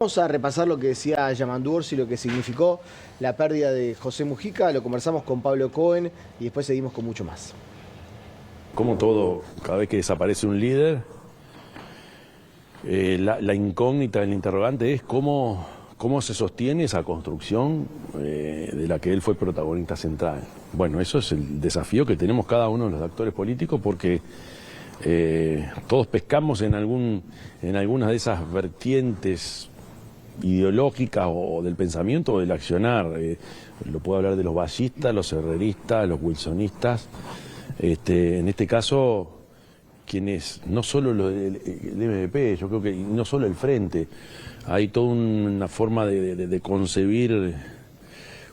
Vamos a repasar lo que decía Yamandu Orsi, lo que significó la pérdida de José Mujica. Lo conversamos con Pablo Cohen y después seguimos con mucho más. Como todo, cada vez que desaparece un líder, la incógnita, el interrogante es cómo se sostiene esa construcción de la que él fue protagonista central. Bueno, eso es el desafío que tenemos cada uno de los actores políticos porque todos pescamos en algunas de esas vertientes ideológicas o del pensamiento o del accionar. Lo puedo hablar de los vallistas, los herreristas, los wilsonistas. En este caso, quienes, no solo el MVP, yo creo que no solo el Frente, hay toda una forma de concebir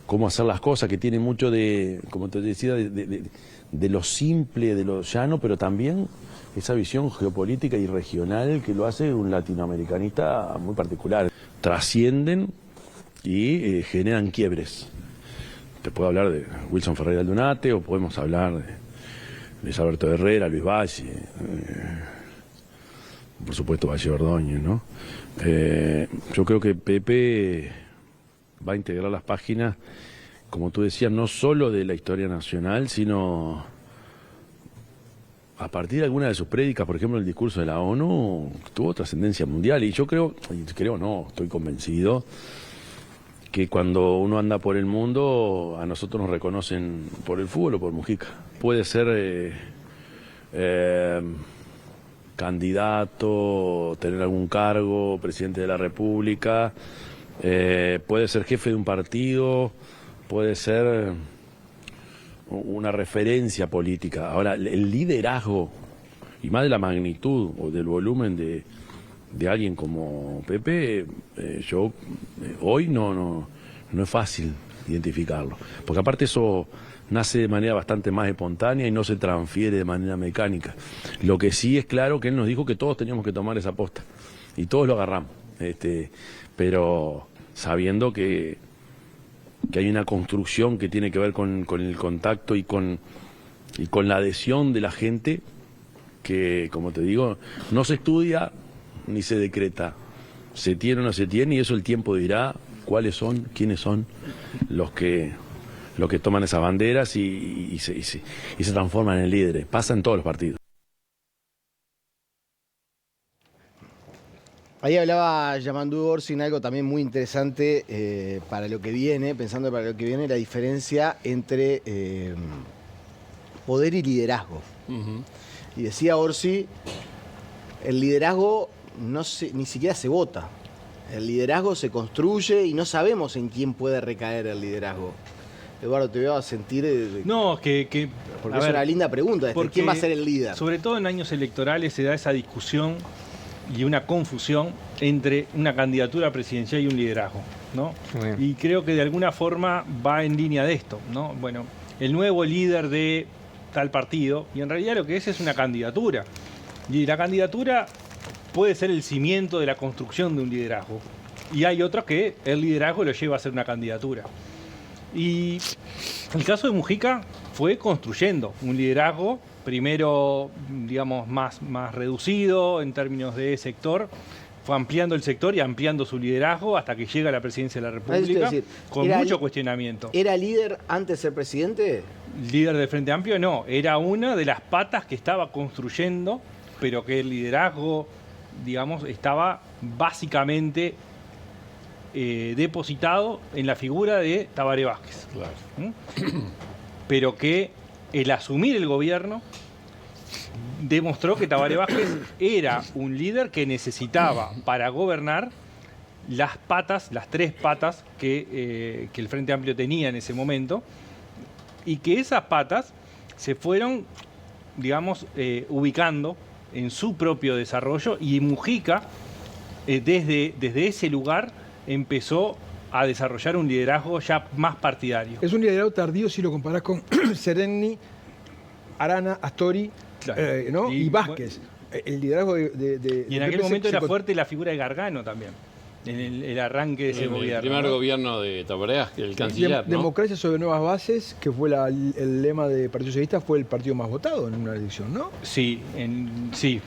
cómo hacer las cosas que tiene mucho de, como te decía, de lo simple, de lo llano, pero también esa visión geopolítica y regional que lo hace un latinoamericanista muy particular. Trascienden y generan quiebres. Te puedo hablar de Wilson Ferreira Aldunate o podemos hablar de Luis Alberto Herrera, Luis Valle, por supuesto Valle Ordóñez, ¿no? Yo creo que Pepe va a integrar las páginas, como tú decías, no solo de la historia nacional, sino a partir de alguna de sus prédicas, por ejemplo, el discurso de la ONU tuvo trascendencia mundial. Y yo estoy convencido que cuando uno anda por el mundo, a nosotros nos reconocen por el fútbol o por Mujica. Puede ser candidato, tener algún cargo, presidente de la República, puede ser jefe de un partido, puede ser una referencia política. Ahora, el liderazgo, y más de la magnitud o del volumen de alguien como Pepe, hoy no es fácil identificarlo. Porque aparte eso nace de manera bastante más espontánea y no se transfiere de manera mecánica. Lo que sí es claro que él nos dijo que todos teníamos que tomar esa aposta. Y todos lo agarramos. Pero sabiendo que hay una construcción que tiene que ver con el contacto y con la adhesión de la gente que, como te digo, no se estudia ni se decreta. Se tiene o no se tiene y eso el tiempo dirá cuáles son, quiénes son los que toman esas banderas y se transforman en líderes. Pasa en todos los partidos. Ahí hablaba Yamandu Orsi en algo también muy interesante para lo que viene, pensando para lo que viene, la diferencia entre poder y liderazgo. Y decía Orsi, el liderazgo ni siquiera se vota. El liderazgo se construye y no sabemos en quién puede recaer el liderazgo. Eduardo, te voy a sentir... No, porque es una linda pregunta. ¿Quién va a ser el líder? Sobre todo en años electorales se da esa discusión y una confusión entre una candidatura presidencial y un liderazgo, ¿no? Y creo que de alguna forma va en línea de esto, ¿no? Bueno, el nuevo líder de tal partido, y en realidad lo que es una candidatura. Y la candidatura puede ser el cimiento de la construcción de un liderazgo. Y hay otros que el liderazgo lo lleva a ser una candidatura. Y el caso de Mujica fue construyendo un liderazgo, primero, digamos, más reducido en términos de sector, fue ampliando el sector y ampliando su liderazgo hasta que llega a la presidencia de la República, con mucho cuestionamiento. ¿Era líder antes de ser presidente? Líder del Frente Amplio no, era una de las patas que estaba construyendo, pero que el liderazgo, digamos, estaba básicamente depositado en la figura de Tabaré Vázquez. Claro. Pero que el asumir el gobierno demostró que Tabaré Vázquez era un líder que necesitaba para gobernar las tres patas que el Frente Amplio tenía en ese momento, y que esas patas se fueron, digamos, ubicando en su propio desarrollo, y Mujica, desde ese lugar, empezó a desarrollar un liderazgo ya más partidario. Es un liderazgo tardío si lo comparás con Sereni, Arana, Astori, claro. ¿No? Y Vázquez. El liderazgo y en aquel momento era fuerte la figura de Gargano también, en el arranque de ese gobierno. El primer gobierno de Tabaré, el canciller, ¿no? Democracia sobre nuevas bases, que fue el lema del Partido Socialista, fue el partido más votado en una elección, ¿no? Sí,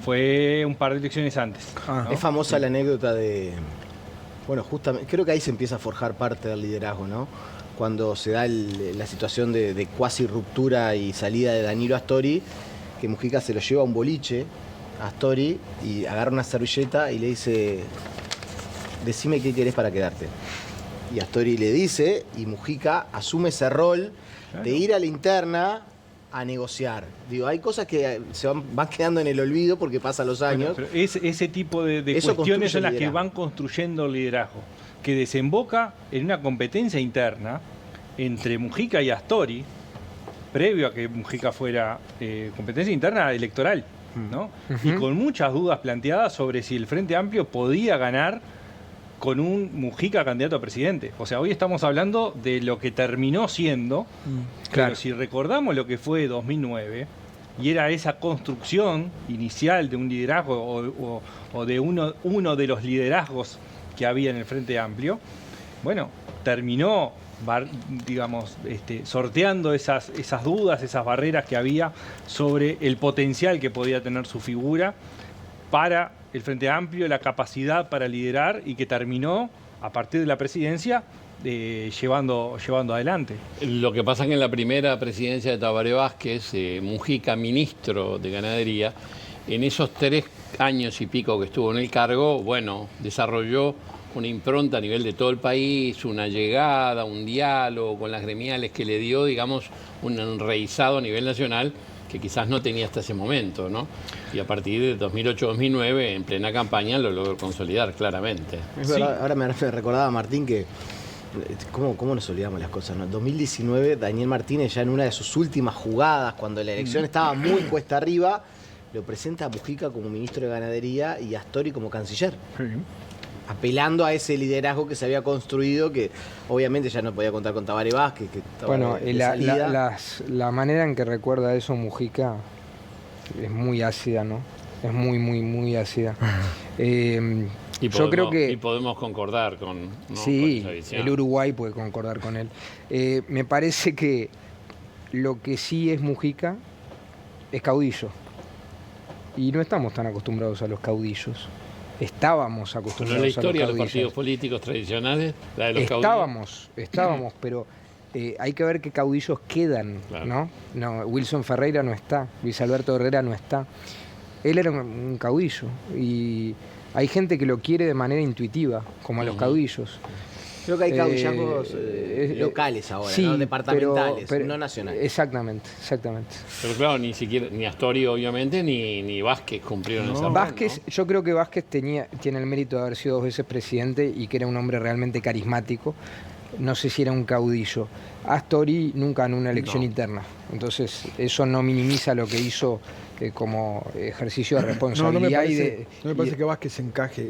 fue un par de elecciones antes. ¿No? Es famosa la anécdota de Bueno, justamente, creo que ahí se empieza a forjar parte del liderazgo, ¿no? Cuando se da la situación de cuasi ruptura y salida de Danilo Astori, que Mujica se lo lleva a un boliche, a Astori, y agarra una servilleta y le dice, decime qué querés para quedarte. Y Astori le dice, y Mujica asume ese rol de ir a la interna a negociar. Digo, hay cosas que se van quedando en el olvido porque pasan los años. Bueno, pero ese tipo de cuestiones son las que van construyendo el liderazgo, que desemboca en una competencia interna entre Mujica y Astori, previo a que Mujica fuera competencia interna electoral, ¿no? Y con muchas dudas planteadas sobre si el Frente Amplio podía ganar con un Mujica candidato a presidente. O sea, hoy estamos hablando de lo que terminó siendo, pero si recordamos lo que fue 2009, y era esa construcción inicial de un liderazgo o de uno de los liderazgos que había en el Frente Amplio, bueno, terminó, digamos, sorteando esas dudas, esas barreras que había sobre el potencial que podía tener su figura para el Frente Amplio, la capacidad para liderar, y que terminó, a partir de la presidencia, llevando adelante. Lo que pasa es que en la primera presidencia de Tabaré Vázquez, Mujica, ministro de Ganadería, en esos 3 años y pico que estuvo en el cargo, bueno, desarrolló una impronta a nivel de todo el país, una llegada, un diálogo con las gremiales que le dio, digamos, un enraizado a nivel nacional que quizás no tenía hasta ese momento, ¿no? Y a partir de 2008-2009, en plena campaña, lo logró consolidar claramente. Es verdad, ahora me recordaba Martín que, ¿cómo nos olvidamos las cosas, ¿no? En 2019, Daniel Martínez, ya en una de sus últimas jugadas, cuando la elección estaba muy cuesta arriba, lo presenta a Mujica como ministro de Ganadería y a Astori como canciller. Apelando a ese liderazgo que se había construido, que obviamente ya no podía contar con Tabaré Vázquez. Que bueno, la manera en que recuerda eso Mujica es muy ácida, ¿no? Es muy ácida. Yo creo que... Y podemos concordar con, ¿no? Sí, con esa visión. el Uruguay puede concordar con él. Me parece que lo que sí es Mujica es caudillo. Y no estamos tan acostumbrados a los caudillos. Estábamos acostumbrados a la historia a los de los partidos políticos tradicionales, la de los estábamos, pero hay que ver qué caudillos quedan, claro. ¿no? Wilson Ferreira no está, Luis Alberto Herrera no está. Él era un caudillo y hay gente que lo quiere de manera intuitiva, como a los caudillos. Creo que hay caudillazgos locales ahora, sí, ¿no? Departamentales, pero no nacionales. Exactamente. Pero claro, ni Astori, obviamente, ni Vázquez cumplieron esa Vázquez, ¿no? Yo creo que Vázquez tiene el mérito de haber sido 2 veces presidente y que era un hombre realmente carismático. No sé si era un caudillo. Astori nunca en una elección interna. Entonces, eso no minimiza lo que hizo como ejercicio de responsabilidad. No me parece que Vázquez encaja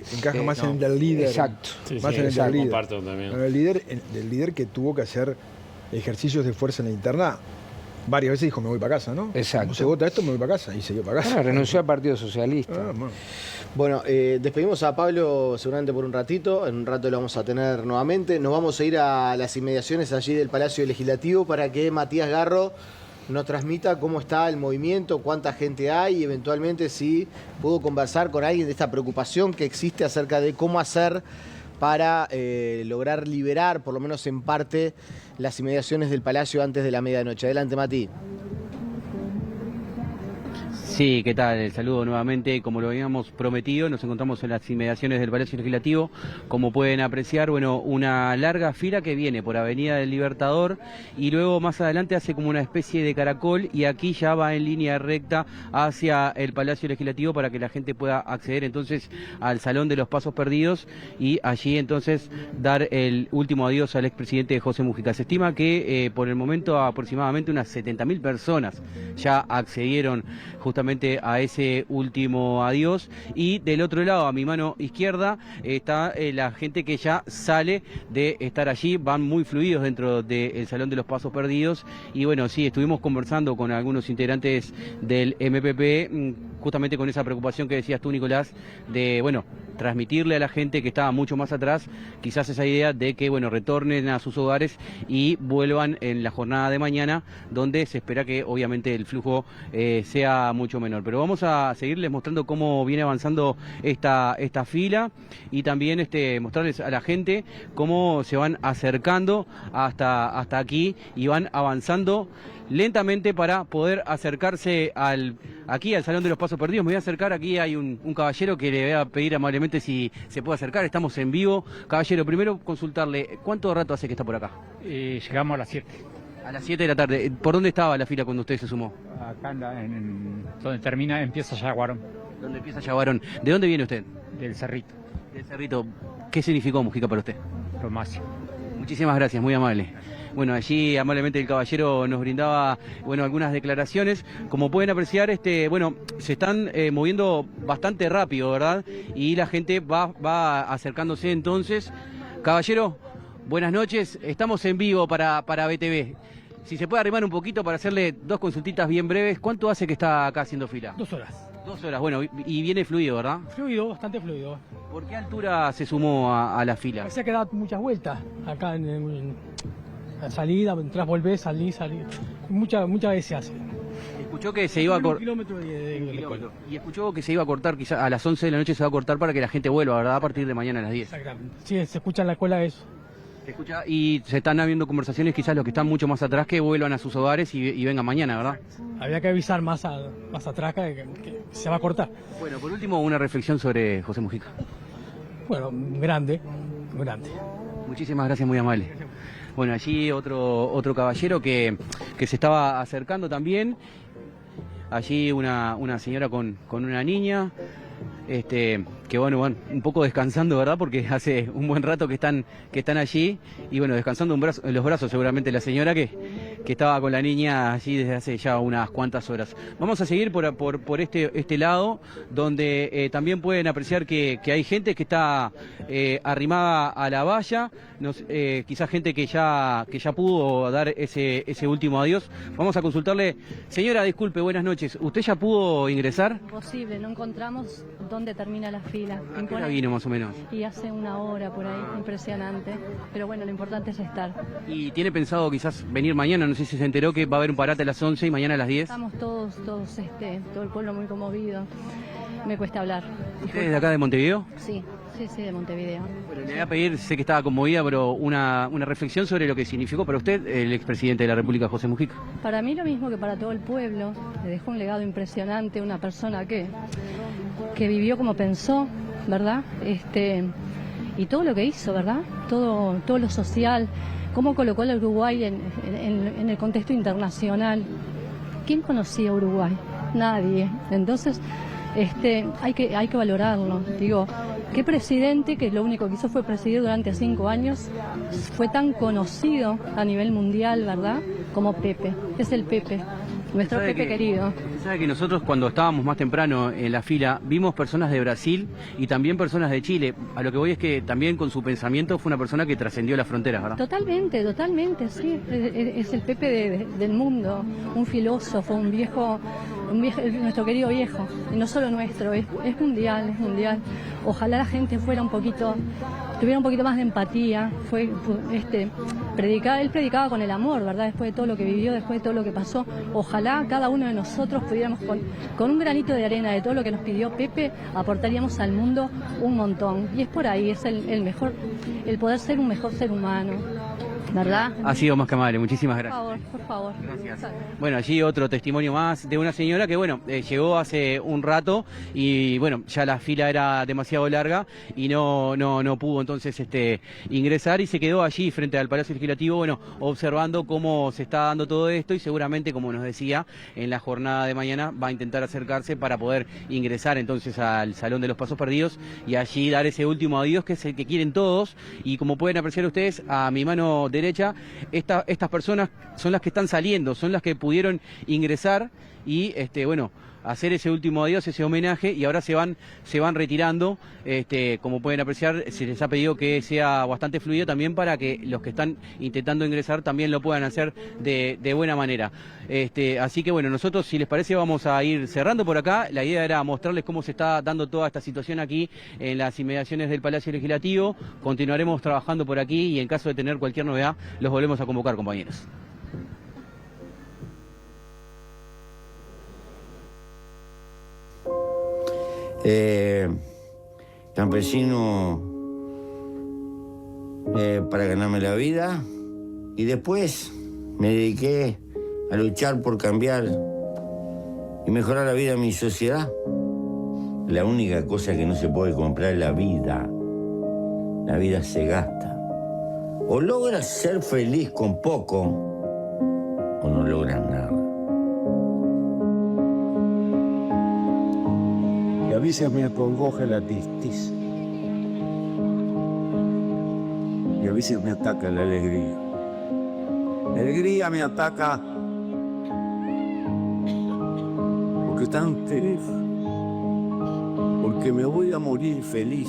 más en el del líder. Exacto. Más en el del líder. Comparto también. El líder que tuvo que hacer ejercicios de fuerza en la interna. Varias veces dijo, me voy para casa, ¿no? Exacto. No se vota esto, me voy para casa. Y se dio para casa. Renunció al Partido Socialista. Bueno, despedimos a Pablo seguramente por un ratito. En un rato lo vamos a tener nuevamente. Nos vamos a ir a las inmediaciones allí del Palacio Legislativo para que Matías Garro nos transmita cómo está el movimiento, cuánta gente hay y eventualmente si puedo conversar con alguien de esta preocupación que existe acerca de cómo hacer para lograr liberar, por lo menos en parte, las inmediaciones del Palacio antes de la medianoche. Adelante, Mati. Sí, ¿qué tal? El saludo nuevamente. Como lo habíamos prometido, nos encontramos en las inmediaciones del Palacio Legislativo. Como pueden apreciar, bueno, una larga fila que viene por Avenida del Libertador y luego más adelante hace como una especie de caracol y aquí ya va en línea recta hacia el Palacio Legislativo para que la gente pueda acceder entonces al Salón de los Pasos Perdidos y allí entonces dar el último adiós al expresidente José Mujica. Se estima que por el momento aproximadamente unas 70.000 personas ya accedieron justamente a ese último adiós y del otro lado, a mi mano izquierda, está la gente que ya sale de estar allí, van muy fluidos dentro del Salón de los Pasos Perdidos y bueno, sí, estuvimos conversando con algunos integrantes del MPP justamente con esa preocupación que decías tú, Nicolás, de, bueno, transmitirle a la gente que estaba mucho más atrás, quizás esa idea de que, bueno, retornen a sus hogares y vuelvan en la jornada de mañana, donde se espera que obviamente el flujo sea mucho mucho menor. Pero vamos a seguirles mostrando cómo viene avanzando esta fila y también mostrarles a la gente cómo se van acercando hasta aquí y van avanzando lentamente para poder acercarse aquí al Salón de los Pasos Perdidos. Me voy a acercar, aquí hay un caballero que le voy a pedir amablemente si se puede acercar, estamos en vivo. Caballero, primero consultarle, ¿cuánto rato hace que está por acá? Llegamos a las 7. A las 7 de la tarde. ¿Por dónde estaba la fila cuando usted se sumó? Acá donde empieza Yaguarón. ¿Dónde empieza Yaguarón? ¿De dónde viene usted? Del Cerrito. Del Cerrito. ¿Qué significó Mujica para usted? Lo máximo. Muchísimas gracias, muy amable. Bueno, allí amablemente el caballero nos brindaba, algunas declaraciones. Como pueden apreciar, se están moviendo bastante rápido, ¿verdad? Y la gente va acercándose entonces. Caballero, buenas noches. Estamos en vivo para BTV. Si se puede arrimar un poquito para hacerle 2 consultitas bien breves. ¿Cuánto hace que está acá haciendo fila? 2 horas. 2 horas, bueno, y viene fluido, ¿verdad? Fluido, bastante fluido. ¿Por qué altura se sumó a la fila? Se ha quedado muchas vueltas acá en la salida, entras, volvés, salís. Muchas veces se hace. Escuchó que se iba a cortar. kilómetro de Y escuchó que se iba a cortar, quizás a las 11 de la noche se va a cortar para que la gente vuelva, ¿verdad? A partir de mañana a las 10. Exactamente. Sí, se escucha en la escuela eso. Se escucha y se están habiendo conversaciones, quizás los que están mucho más atrás, que vuelvan a sus hogares y vengan mañana, ¿verdad? Habría que avisar más atrás que se va a cortar. Bueno, por último, una reflexión sobre José Mujica. Bueno, grande. Muchísimas gracias, muy amable. Bueno, allí otro caballero que se estaba acercando también. Allí una señora con una niña, que bueno, un poco descansando, ¿verdad? Porque hace un buen rato que están allí y bueno, descansando en los brazos seguramente la señora que estaba con la niña allí desde hace ya unas cuantas horas. Vamos a seguir por este lado, donde también pueden apreciar que hay gente que está arrimada a la valla, quizás gente que ya pudo dar ese último adiós. Vamos a consultarle. Señora, disculpe, buenas noches. ¿Usted ya pudo ingresar? Imposible, no encontramos dónde termina la fila. ¿A qué hora vino más o menos? Y hace 1 hora por ahí, impresionante. Pero bueno, lo importante es estar. ¿Y tiene pensado quizás venir mañana? No sé si se enteró que va a haber un parate a las 11 y mañana a las 10. Estamos todos, todo el pueblo muy conmovido. Me cuesta hablar. ¿Usted es de acá de Montevideo? Sí, de Montevideo. Bueno, le voy a pedir, sé que estaba conmovida, pero una reflexión sobre lo que significó para usted el expresidente de la República, José Mujica. Para mí lo mismo que para todo el pueblo. Le dejó un legado impresionante, una persona que vivió como pensó, ¿verdad? Y todo lo que hizo, ¿verdad? Todo lo social, cómo colocó al Uruguay en el contexto internacional. ¿Quién conocía a Uruguay? Nadie. Entonces, hay que valorarlo. Digo, ¿qué presidente, que lo único que hizo fue presidir durante 5 años, fue tan conocido a nivel mundial, ¿verdad? Como Pepe. Es el Pepe. Nuestro Pepe querido. Sabe que nosotros cuando estábamos más temprano en la fila vimos personas de Brasil y también personas de Chile. A lo que voy es que también con su pensamiento fue una persona que trascendió las fronteras, ¿verdad? Totalmente, sí. Es el Pepe del mundo, un filósofo, un viejo, nuestro querido viejo. Y no solo nuestro, es mundial. Ojalá la gente tuviera un poquito más de empatía. Él predicaba con el amor, ¿verdad? Después de todo lo que vivió, después de todo lo que pasó. Ojalá cada uno de nosotros pudiéramos, con un granito de arena de todo lo que nos pidió Pepe, aportaríamos al mundo un montón. Y es por ahí, es el poder ser un mejor ser humano, ¿verdad? Ha sido más que amable, muchísimas gracias. Por favor. Gracias. Bueno, allí otro testimonio más de una señora que, llegó hace un rato y, ya la fila era demasiado larga y no pudo entonces ingresar y se quedó allí frente al Palacio Legislativo, observando cómo se está dando todo esto y seguramente, como nos decía, en la jornada de mañana va a intentar acercarse para poder ingresar entonces al Salón de los Pasos Perdidos y allí dar ese último adiós que es el que quieren todos. Y como pueden apreciar ustedes, a mi mano derecha, estas personas son las que están saliendo, son las que pudieron ingresar y hacer ese último adiós, ese homenaje, y ahora se van retirando. Como pueden apreciar, se les ha pedido que sea bastante fluido también para que los que están intentando ingresar también lo puedan hacer de buena manera. Así que nosotros, si les parece, vamos a ir cerrando por acá. La idea era mostrarles cómo se está dando toda esta situación aquí en las inmediaciones del Palacio Legislativo. Continuaremos trabajando por aquí y en caso de tener cualquier novedad, los volvemos a convocar, compañeros. campesino para ganarme la vida, y después me dediqué a luchar por cambiar y mejorar la vida de mi sociedad. La única cosa que no se puede comprar es la vida. La vida se gasta. O logras ser feliz con poco, o no logras nada. Y a veces me acongoja la tristeza. Y a veces me ataca la alegría. La alegría me ataca porque tan feliz, porque me voy a morir feliz,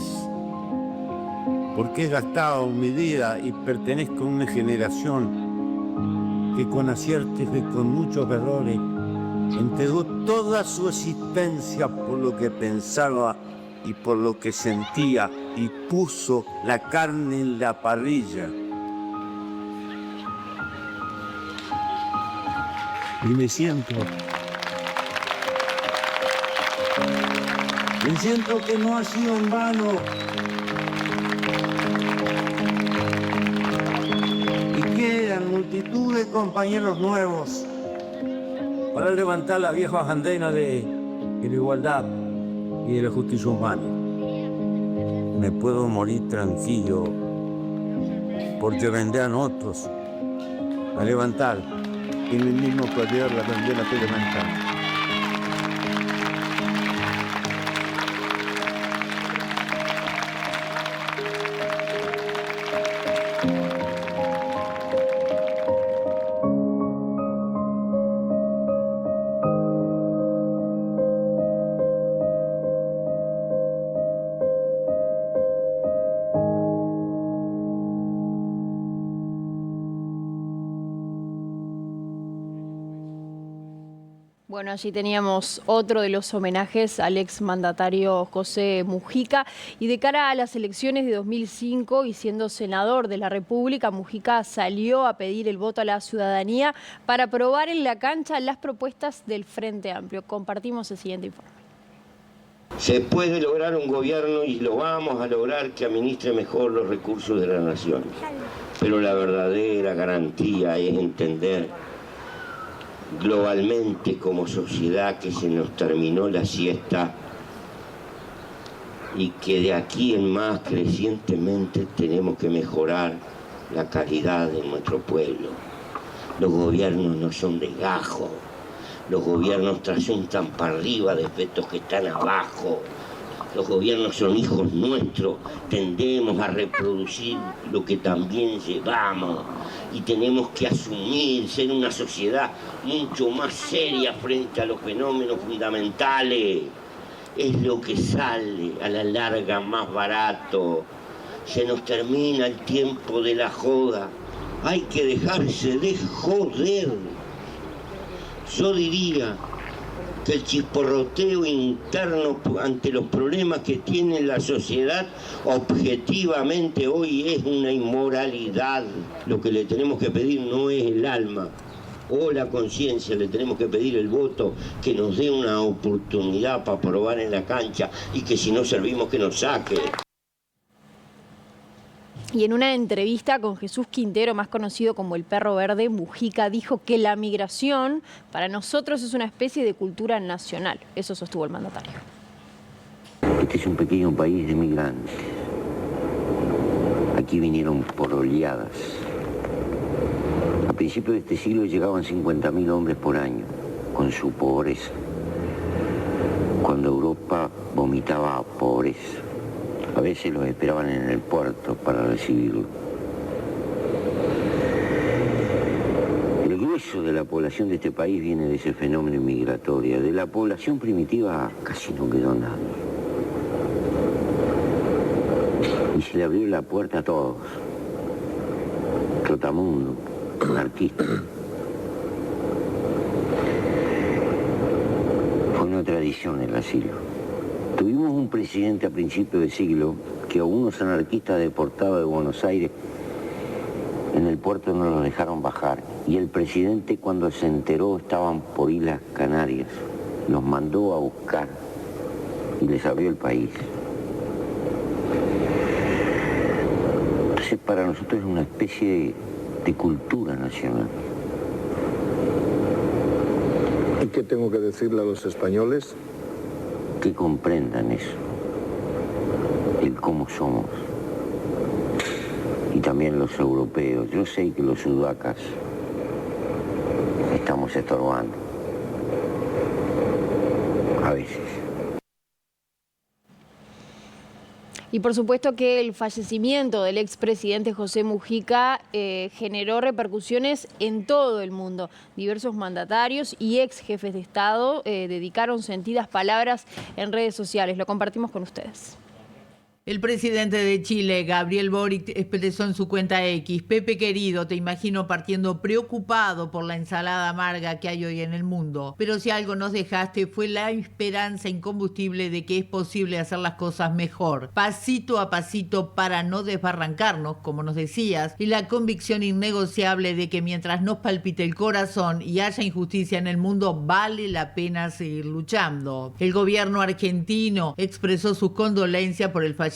porque he gastado mi vida y pertenezco a una generación que con aciertos y con muchos errores entregó toda su existencia por lo que pensaba y por lo que sentía y puso la carne en la parrilla. Y me siento que no ha sido en vano. Y quedan multitud de compañeros nuevos para levantar la vieja bandera de la igualdad y de la justicia humana. Me puedo morir tranquilo porque vendrán otros a levantar en el mismo poder la bandera que levantan. Bueno, allí teníamos otro de los homenajes al exmandatario José Mujica. Y de cara a las elecciones de 2005 y siendo senador de la República, Mujica salió a pedir el voto a la ciudadanía para aprobar en la cancha las propuestas del Frente Amplio. Compartimos el siguiente informe. Se puede lograr un gobierno y lo vamos a lograr que administre mejor los recursos de la nación. Pero la verdadera garantía es entender globalmente como sociedad que se nos terminó la siesta y que de aquí en más crecientemente tenemos que mejorar la calidad de nuestro pueblo. Los gobiernos no son de gajo, los gobiernos trasuntan para arriba de efectos que están abajo. Los gobiernos son hijos nuestros, tendemos a reproducir lo que también llevamos y tenemos que asumir, ser una sociedad mucho más seria frente a los fenómenos fundamentales. Es lo que sale a la larga más barato. Se nos termina el tiempo de la joda. Hay que dejarse de joder. Yo diría que el chisporroteo interno ante los problemas que tiene la sociedad objetivamente hoy es una inmoralidad. Lo que le tenemos que pedir no es el alma o la conciencia, le tenemos que pedir el voto, que nos dé una oportunidad para probar en la cancha y que si no servimos que nos saque. Y en una entrevista con Jesús Quintero, más conocido como el Perro Verde, Mujica dijo que la migración para nosotros es una especie de cultura nacional. Eso sostuvo el mandatario. Este es un pequeño país de migrantes. Aquí vinieron por oleadas. A principios de este siglo llegaban 50.000 hombres por año, con su pobreza. Cuando Europa vomitaba pobreza. A veces los esperaban en el puerto para recibirlo. El grueso de la población de este país viene de ese fenómeno migratorio. De la población primitiva casi no quedó nada. Y se le abrió la puerta a todos. Trotamundo, anarquista. Fue una tradición el asilo. Tuvimos un presidente a principios de siglo que a unos anarquistas deportados de Buenos Aires en el puerto no los dejaron bajar. Y el presidente, cuando se enteró estaban por Islas Canarias, los mandó a buscar y les abrió el país. Entonces para nosotros es una especie de cultura nacional. ¿Y qué tengo que decirle a los españoles? Que comprendan eso, el cómo somos. Y también los europeos. Yo sé que los sudacas estamos estorbando. A veces. Y por supuesto que el fallecimiento del expresidente José Mujica generó repercusiones en todo el mundo. Diversos mandatarios y ex jefes de Estado dedicaron sentidas palabras en redes sociales. Lo compartimos con ustedes. El presidente de Chile, Gabriel Boric, expresó en su cuenta X: Pepe querido, te imagino partiendo preocupado por la ensalada amarga que hay hoy en el mundo. Pero si algo nos dejaste fue la esperanza incombustible de que es posible hacer las cosas mejor, pasito a pasito para no desbarrancarnos, como nos decías, y la convicción innegociable de que mientras nos palpite el corazón y haya injusticia en el mundo, vale la pena seguir luchando. El gobierno argentino expresó sus condolencias por el fallecimiento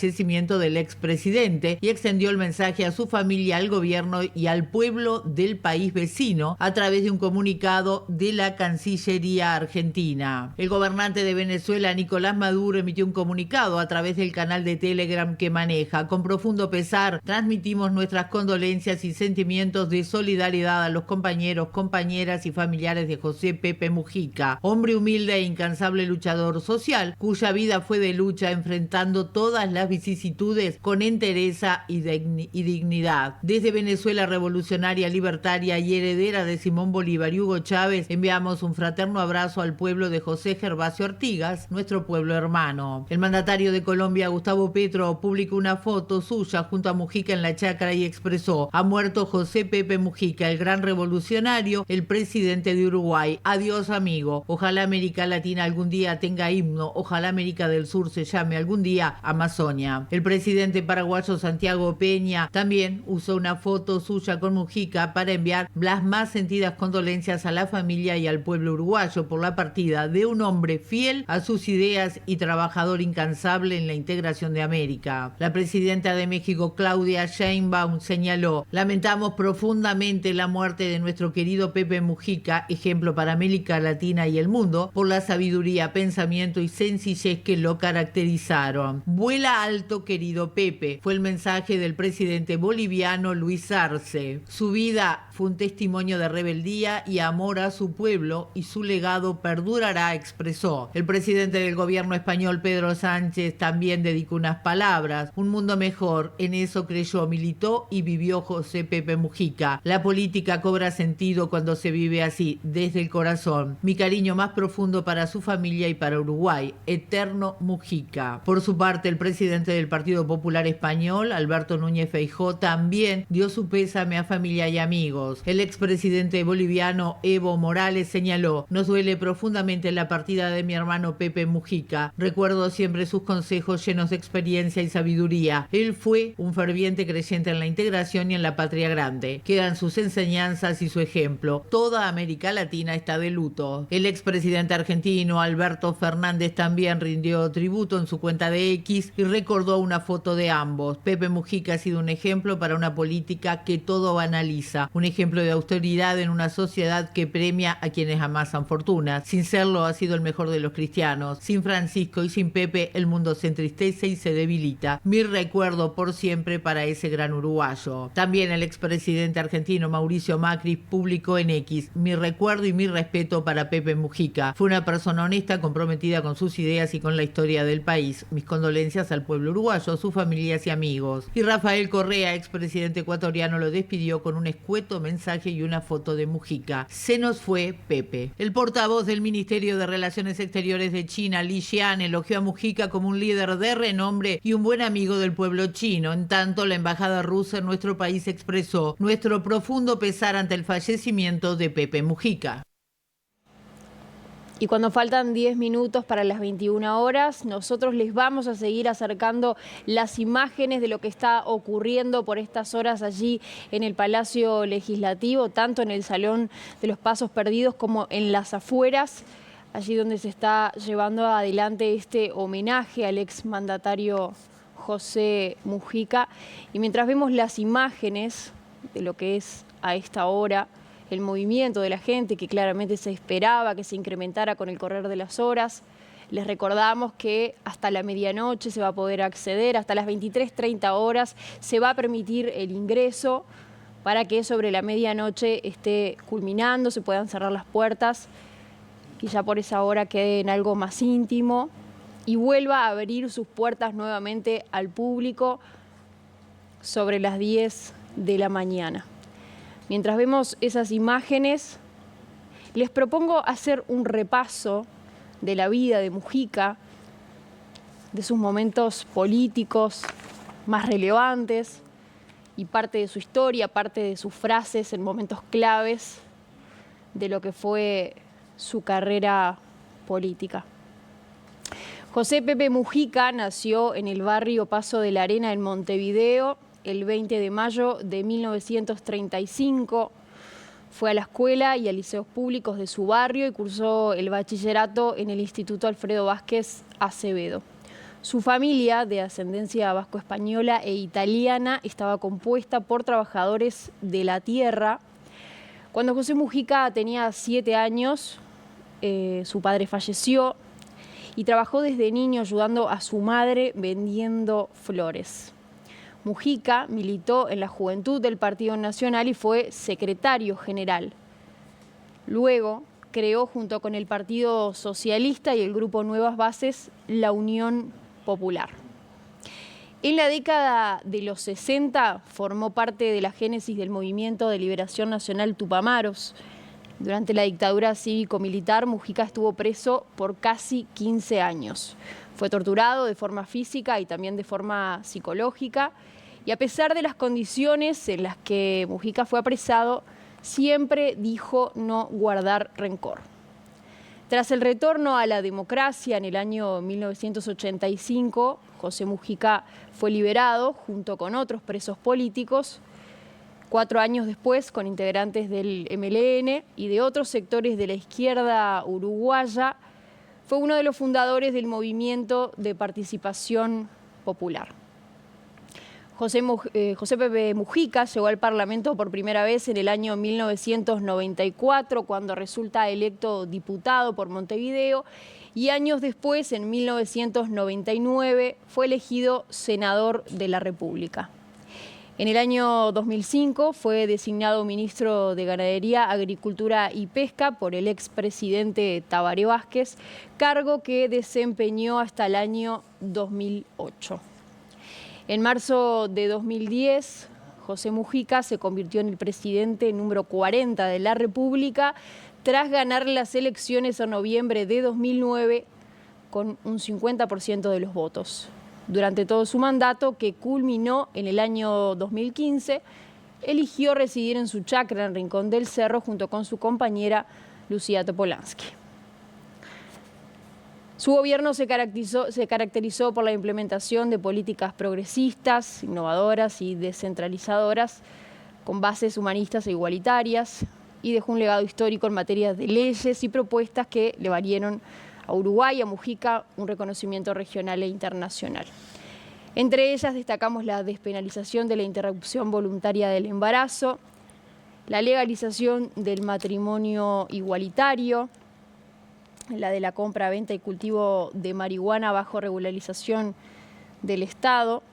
del expresidente y extendió el mensaje a su familia, al gobierno y al pueblo del país vecino a través de un comunicado de la Cancillería argentina. El gobernante de Venezuela, Nicolás Maduro, emitió un comunicado a través del canal de Telegram que maneja. Con profundo pesar, transmitimos nuestras condolencias y sentimientos de solidaridad a los compañeros, compañeras y familiares de José Pepe Mujica, hombre humilde e incansable luchador social, cuya vida fue de lucha enfrentando todas las vicisitudes con entereza y dignidad. Desde Venezuela revolucionaria, libertaria y heredera de Simón Bolívar y Hugo Chávez, enviamos un fraterno abrazo al pueblo de José Gervasio Artigas, nuestro pueblo hermano. El mandatario de Colombia, Gustavo Petro, publicó una foto suya junto a Mujica en la chacra y expresó: ha muerto José Pepe Mujica, el gran revolucionario, el presidente de Uruguay. Adiós, amigo. Ojalá América Latina algún día tenga himno, ojalá América del Sur se llame algún día Amazonia. El presidente paraguayo Santiago Peña también usó una foto suya con Mujica para enviar las más sentidas condolencias a la familia y al pueblo uruguayo por la partida de un hombre fiel a sus ideas y trabajador incansable en la integración de América. La presidenta de México, Claudia Sheinbaum, señaló: lamentamos profundamente la muerte de nuestro querido Pepe Mujica, ejemplo para América Latina y el mundo, por la sabiduría, pensamiento y sencillez que lo caracterizaron. Vuela alto, querido Pepe, fue el mensaje del presidente boliviano Luis Arce. Su vida fue un testimonio de rebeldía y amor a su pueblo y su legado perdurará, expresó. El presidente del gobierno español, Pedro Sánchez, también dedicó unas palabras: un mundo mejor, en eso creyó, militó y vivió José Pepe Mujica. La política cobra sentido cuando se vive así, desde el corazón. Mi cariño más profundo para su familia y para Uruguay. Eterno Mujica. Por su parte, el presidente del Partido Popular Español, Alberto Núñez Feijóo, también dio su pésame a familia y amigos. El expresidente boliviano Evo Morales señaló: nos duele profundamente la partida de mi hermano Pepe Mujica. Recuerdo siempre sus consejos llenos de experiencia y sabiduría. Él fue un ferviente creyente en la integración y en la patria grande. Quedan sus enseñanzas y su ejemplo. Toda América Latina está de luto. El expresidente argentino Alberto Fernández también rindió tributo en su cuenta de X y recordó una foto de ambos. Pepe Mujica ha sido un ejemplo para una política que todo banaliza, un ejemplo de austeridad en una sociedad que premia a quienes amasan fortuna. Sin serlo, ha sido el mejor de los cristianos. Sin Francisco y sin Pepe, el mundo se entristece y se debilita. Mi recuerdo por siempre para ese gran uruguayo. También el expresidente argentino Mauricio Macri publicó en X: mi recuerdo y mi respeto para Pepe Mujica. Fue una persona honesta, comprometida con sus ideas y con la historia del país. Mis condolencias al pueblo uruguayo, sus familias y amigos. Y Rafael Correa, expresidente ecuatoriano, lo despidió con un escueto mensaje y una foto de Mujica: se nos fue Pepe. El portavoz del Ministerio de Relaciones Exteriores de China, Li Xian, elogió a Mujica como un líder de renombre y un buen amigo del pueblo chino. En tanto, la embajada rusa en nuestro país expresó nuestro profundo pesar ante el fallecimiento de Pepe Mujica. Y cuando faltan 10 minutos para las 21 horas, nosotros les vamos a seguir acercando las imágenes de lo que está ocurriendo por estas horas allí en el Palacio Legislativo, tanto en el Salón de los Pasos Perdidos como en las afueras. allí donde se está llevando adelante este homenaje al exmandatario José Mujica. Y mientras vemos las imágenes de lo que es a esta hora el movimiento de la gente, que claramente se esperaba que se incrementara con el correr de las horas, les recordamos que hasta la medianoche se va a poder acceder, hasta las 23:30 horas se va a permitir el ingreso para que sobre la medianoche esté culminando, se puedan cerrar las puertas y ya por esa hora quede en algo más íntimo y vuelva a abrir sus puertas nuevamente al público sobre las 10 de la mañana. Mientras vemos esas imágenes, les propongo hacer un repaso de la vida de Mujica, de sus momentos políticos más relevantes y parte de su historia, parte de sus frases en momentos claves de lo que fue su carrera política. José Pepe Mujica nació en el barrio Paso de la Arena en Montevideo el 20 de mayo de 1935. Fue a la escuela y a liceos públicos de su barrio y cursó el bachillerato en el Instituto Alfredo Vázquez Acevedo. Su familia, de ascendencia vasco-española e italiana, estaba compuesta por trabajadores de la tierra. Cuando José Mujica tenía 7 años, su padre falleció y trabajó desde niño ayudando a su madre vendiendo flores. Mujica militó en la Juventud del Partido Nacional y fue secretario general. Luego creó junto con el Partido Socialista y el Grupo Nuevas Bases la Unión Popular. En la década de los 60 formó parte de la génesis del Movimiento de Liberación Nacional Tupamaros. Durante la dictadura cívico-militar, Mujica estuvo preso por casi 15 años. Fue torturado de forma física y también de forma psicológica. Y a pesar de las condiciones en las que Mujica fue apresado, siempre dijo no guardar rencor. Tras el retorno a la democracia en el año 1985, José Mujica fue liberado junto con otros presos políticos. 4 años después, con integrantes del MLN y de otros sectores de la izquierda uruguaya, fue uno de los fundadores del Movimiento de Participación Popular. José Pepe Mujica llegó al Parlamento por primera vez en el año 1994, cuando resulta electo diputado por Montevideo, y años después, en 1999, fue elegido senador de la República. En el año 2005 fue designado ministro de Ganadería, Agricultura y Pesca por el expresidente Tabaré Vázquez, cargo que desempeñó hasta el año 2008. En marzo de 2010, José Mujica se convirtió en el presidente número 40 de la República tras ganar las elecciones en noviembre de 2009 con un 50% de los votos. Durante todo su mandato, que culminó en el año 2015, eligió residir en su chacra en Rincón del Cerro junto con su compañera Lucía Topolansky. Su gobierno se caracterizó por la implementación de políticas progresistas, innovadoras y descentralizadoras, con bases humanistas e igualitarias, y dejó un legado histórico en materia de leyes y propuestas que le valieron a Uruguay y a Mujica un reconocimiento regional e internacional. Entre ellas destacamos la despenalización de la interrupción voluntaria del embarazo, la legalización del matrimonio igualitario, la de la compra, venta y cultivo de marihuana bajo regularización del Estado,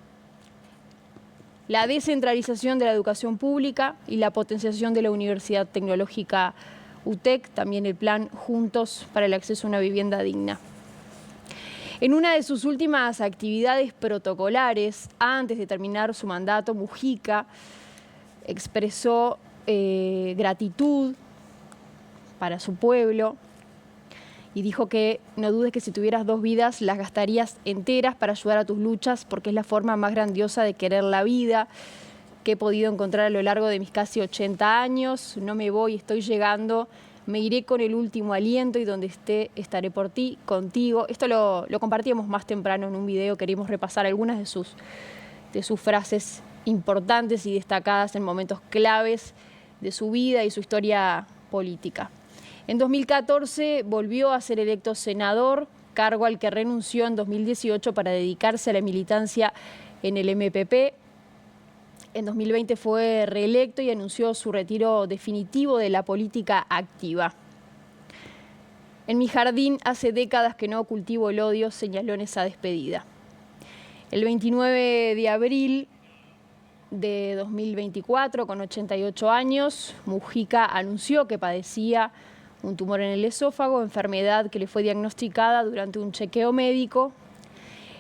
la descentralización de la educación pública y la potenciación de la Universidad Tecnológica UTEC, también el plan Juntos para el acceso a una vivienda digna. En una de sus últimas actividades protocolares, antes de terminar su mandato, Mujica expresó gratitud para su pueblo y dijo que no dudes que si tuvieras 2 vidas las gastarías enteras para ayudar a tus luchas, porque es la forma más grandiosa de querer la vida que he podido encontrar a lo largo de mis casi 80 años. No me voy, estoy llegando, me iré con el último aliento y donde esté estaré por ti, contigo. Esto lo compartíamos más temprano en un video, queríamos repasar algunas de sus frases importantes y destacadas en momentos claves de su vida y su historia política. En 2014 volvió a ser electo senador, cargo al que renunció en 2018 para dedicarse a la militancia en el MPP. En 2020 fue reelecto y anunció su retiro definitivo de la política activa. En mi jardín hace décadas que no cultivo el odio, señaló en esa despedida. El 29 de abril de 2024, con 88 años, Mujica anunció que padecía un tumor en el esófago, enfermedad que le fue diagnosticada durante un chequeo médico.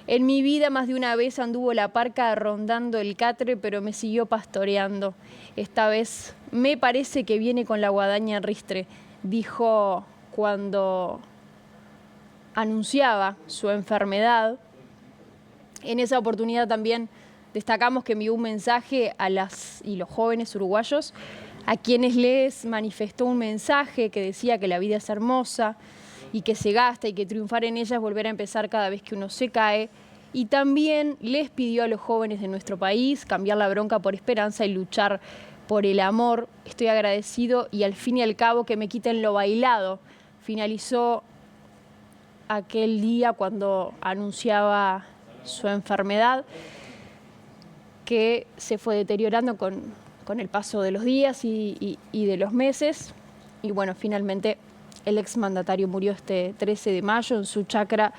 En mi vida más de una vez anduvo la parca rondando el catre, pero me siguió pastoreando. Esta vez me parece que viene con la guadaña en ristre, dijo cuando anunciaba su enfermedad. En esa oportunidad también destacamos que envió un mensaje a las y los jóvenes uruguayos, a quienes les manifestó un mensaje que decía que la vida es hermosa y que se gasta y que triunfar en ella es volver a empezar cada vez que uno se cae. Y también les pidió a los jóvenes de nuestro país cambiar la bronca por esperanza y luchar por el amor. Estoy agradecido y al fin y al cabo que me quiten lo bailado. Finalizó aquel día cuando anunciaba su enfermedad, que se fue deteriorando con el paso de los días y de los meses. Y bueno, finalmente el exmandatario murió este 13 de mayo en su chacra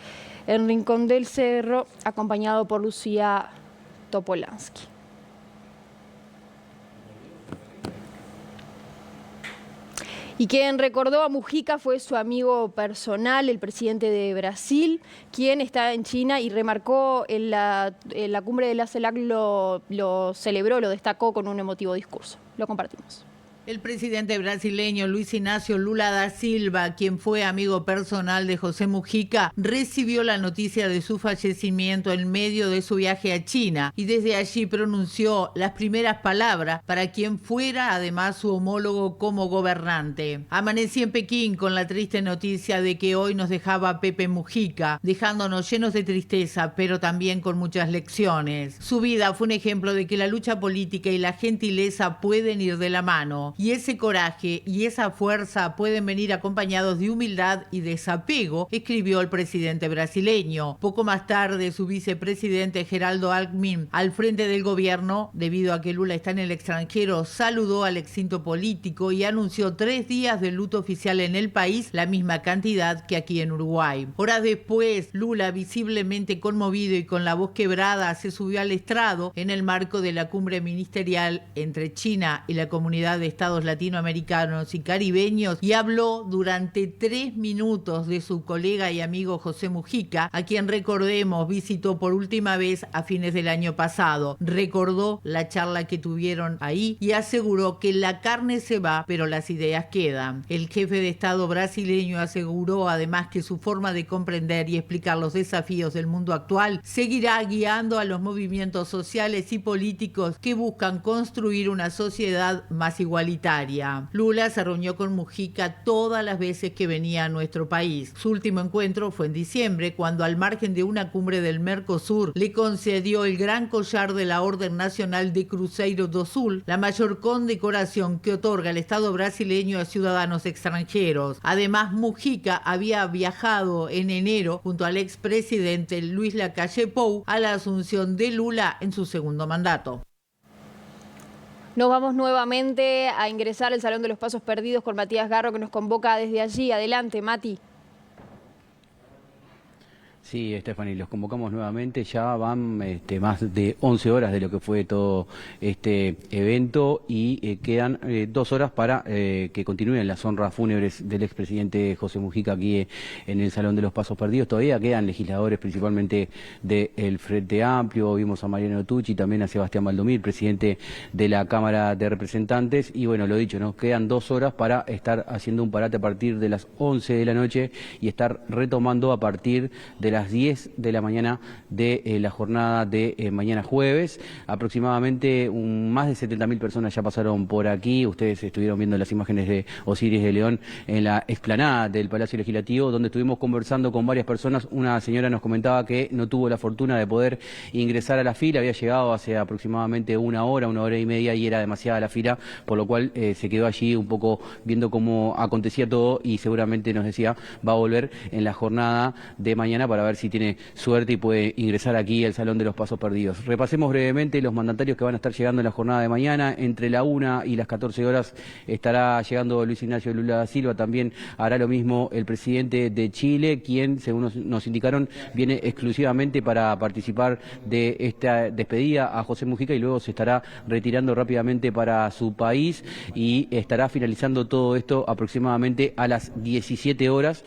en Rincón del Cerro, acompañado por Lucía Topolansky. Y quien recordó a Mujica fue su amigo personal, el presidente de Brasil, quien está en China y remarcó en la cumbre de la CELAC, lo celebró, lo destacó con un emotivo discurso. Lo compartimos. El presidente brasileño Luis Inácio Lula da Silva, quien fue amigo personal de José Mujica, recibió la noticia de su fallecimiento en medio de su viaje a China y desde allí pronunció las primeras palabras para quien fuera además su homólogo como gobernante. Amanecí en Pekín con la triste noticia de que hoy nos dejaba Pepe Mujica, dejándonos llenos de tristeza, pero también con muchas lecciones. Su vida fue un ejemplo de que la lucha política y la gentileza pueden ir de la mano. Y ese coraje y esa fuerza pueden venir acompañados de humildad y desapego, escribió el presidente brasileño. Poco más tarde, su vicepresidente Geraldo Alckmin, al frente del gobierno, debido a que Lula está en el extranjero, saludó al extinto político y anunció 3 días de luto oficial en el país, la misma cantidad que aquí en Uruguay. Horas después, Lula, visiblemente conmovido y con la voz quebrada, se subió al estrado en el marco de la cumbre ministerial entre China y la comunidad de Estados latinoamericanos y caribeños y habló durante 3 minutos de su colega y amigo José Mujica, a quien recordemos visitó por última vez a fines del año pasado. Recordó la charla que tuvieron ahí y aseguró que la carne se va, pero las ideas quedan. El jefe de Estado brasileño aseguró además que su forma de comprender y explicar los desafíos del mundo actual seguirá guiando a los movimientos sociales y políticos que buscan construir una sociedad más igualitaria. Lula se reunió con Mujica todas las veces que venía a nuestro país. Su último encuentro fue en diciembre, cuando al margen de una cumbre del Mercosur le concedió el Gran Collar de la Orden Nacional de Cruzeiro do Sul, la mayor condecoración que otorga el Estado brasileño a ciudadanos extranjeros. Además, Mujica había viajado en enero junto al expresidente Luis Lacalle Pou a la asunción de Lula en su segundo mandato. Nos vamos nuevamente a ingresar al Salón de los Pasos Perdidos con Matías Garro, que nos convoca desde allí. Adelante, Mati. Sí, Stephanie, los convocamos nuevamente, ya van más de 11 horas de lo que fue todo este evento y quedan 2 horas para que continúen las honras fúnebres del expresidente José Mujica aquí en el Salón de los Pasos Perdidos. Todavía quedan legisladores, principalmente del Frente Amplio, vimos a Mariano Tucci, también a Sebastián Valdomir, presidente de la Cámara de Representantes, y bueno, lo dicho, nos quedan 2 horas para estar haciendo un parate a partir de las 11 de la noche y estar retomando a partir de las las 10 de la mañana de la jornada de mañana jueves. Aproximadamente más de 70.000 personas ya pasaron por aquí. Ustedes estuvieron viendo las imágenes de Osiris de León en la explanada del Palacio Legislativo, donde estuvimos conversando con varias personas. Una señora nos comentaba que no tuvo la fortuna de poder ingresar a la fila, había llegado hace aproximadamente una hora y media y era demasiada la fila, por lo cual se quedó allí un poco viendo cómo acontecía todo y seguramente nos decía va a volver en la jornada de mañana para ver si tiene suerte y puede ingresar aquí al Salón de los Pasos Perdidos. Repasemos brevemente los mandatarios que van a estar llegando en la jornada de mañana. Entre la 1 y las 14 horas estará llegando Luis Ignacio Lula da Silva, también hará lo mismo el presidente de Chile, quien, según nos indicaron, viene exclusivamente para participar de esta despedida a José Mujica y luego se estará retirando rápidamente para su país y estará finalizando todo esto aproximadamente a las 17 horas.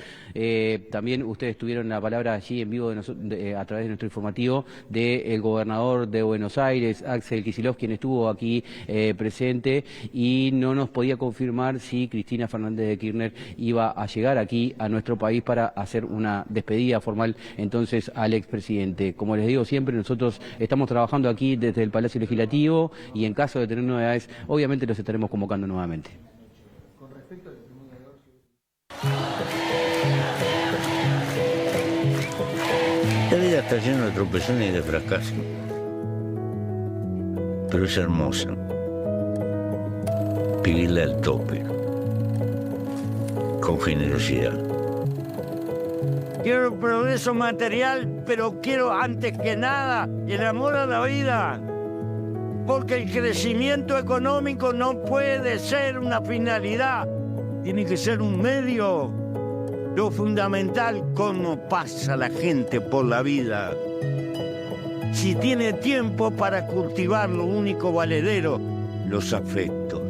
También ustedes tuvieron la palabra allí en vivo a través de nuestro informativo del gobernador de Buenos Aires, Axel Kicillof, quien estuvo aquí presente y no nos podía confirmar si Cristina Fernández de Kirchner iba a llegar aquí a nuestro país para hacer una despedida formal entonces al expresidente. Como les digo siempre, nosotros estamos trabajando aquí desde el Palacio Legislativo y en caso de tener novedades, obviamente los estaremos convocando nuevamente. La vida está llena de tropezones y de fracasos, pero es hermosa. Vivirla al tope, con generosidad. Quiero el progreso material, pero quiero antes que nada el amor a la vida. Porque el crecimiento económico no puede ser una finalidad, tiene que ser un medio. Lo fundamental, cómo pasa la gente por la vida. Si tiene tiempo para cultivar lo único valedero, los afectos.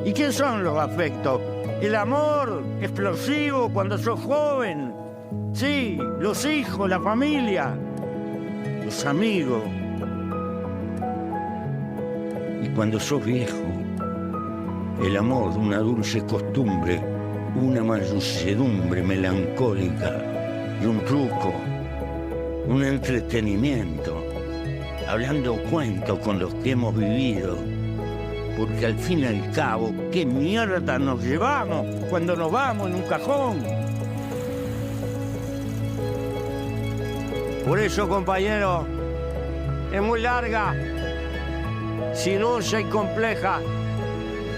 ¿Y qué son los afectos? El amor explosivo cuando sos joven. Sí, los hijos, la familia, los amigos. Y cuando sos viejo, el amor de una dulce costumbre, una mansedumbre melancólica y un truco, un entretenimiento, hablando cuentos con los que hemos vivido, porque al fin y al cabo, ¿qué mierda nos llevamos cuando nos vamos en un cajón? Por eso, compañero, es muy larga, sinuosa y compleja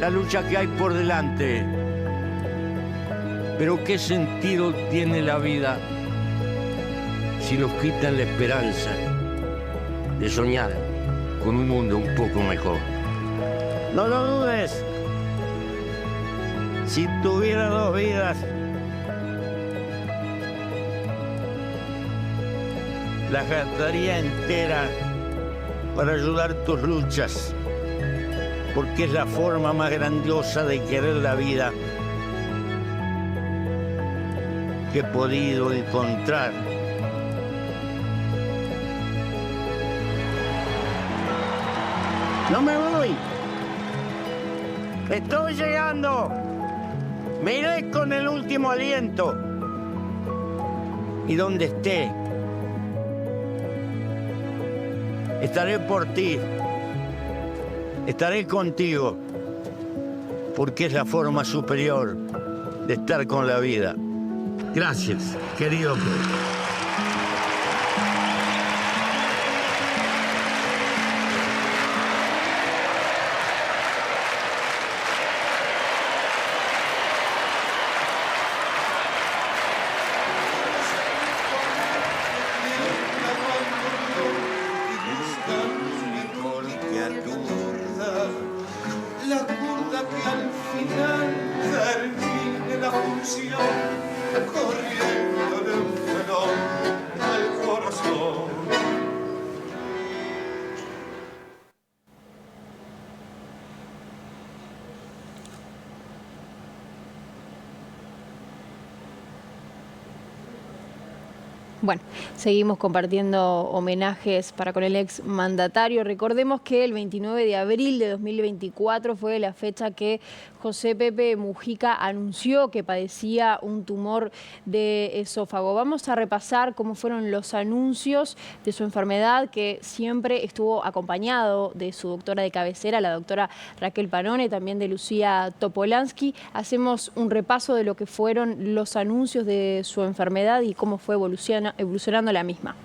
la lucha que hay por delante. Pero ¿qué sentido tiene la vida si nos quitan la esperanza de soñar con un mundo un poco mejor? No lo dudes. Si tuviera 2 vidas, las gastaría entera para ayudar tus luchas, porque es la forma más grandiosa de querer la vida que he podido encontrar. No me voy. Estoy llegando. Me iré con el último aliento. Y donde esté, estaré por ti. Estaré contigo. Porque es la forma superior de estar con la vida. Gracias, querido pueblo. La curda que al final termine la función. Corriendo el enferón al corazón. Bueno, seguimos compartiendo homenajes para con el ex mandatario. Recordemos que el 29 de abril de 2024 fue la fecha que José Pepe Mujica anunció que padecía un tumor de esófago. Vamos a repasar cómo fueron los anuncios de su enfermedad, que siempre estuvo acompañado de su doctora de cabecera, la doctora Raquel Panone, también de Lucía Topolansky. Hacemos un repaso de lo que fueron los anuncios de su enfermedad y cómo fue evolucionando la misma.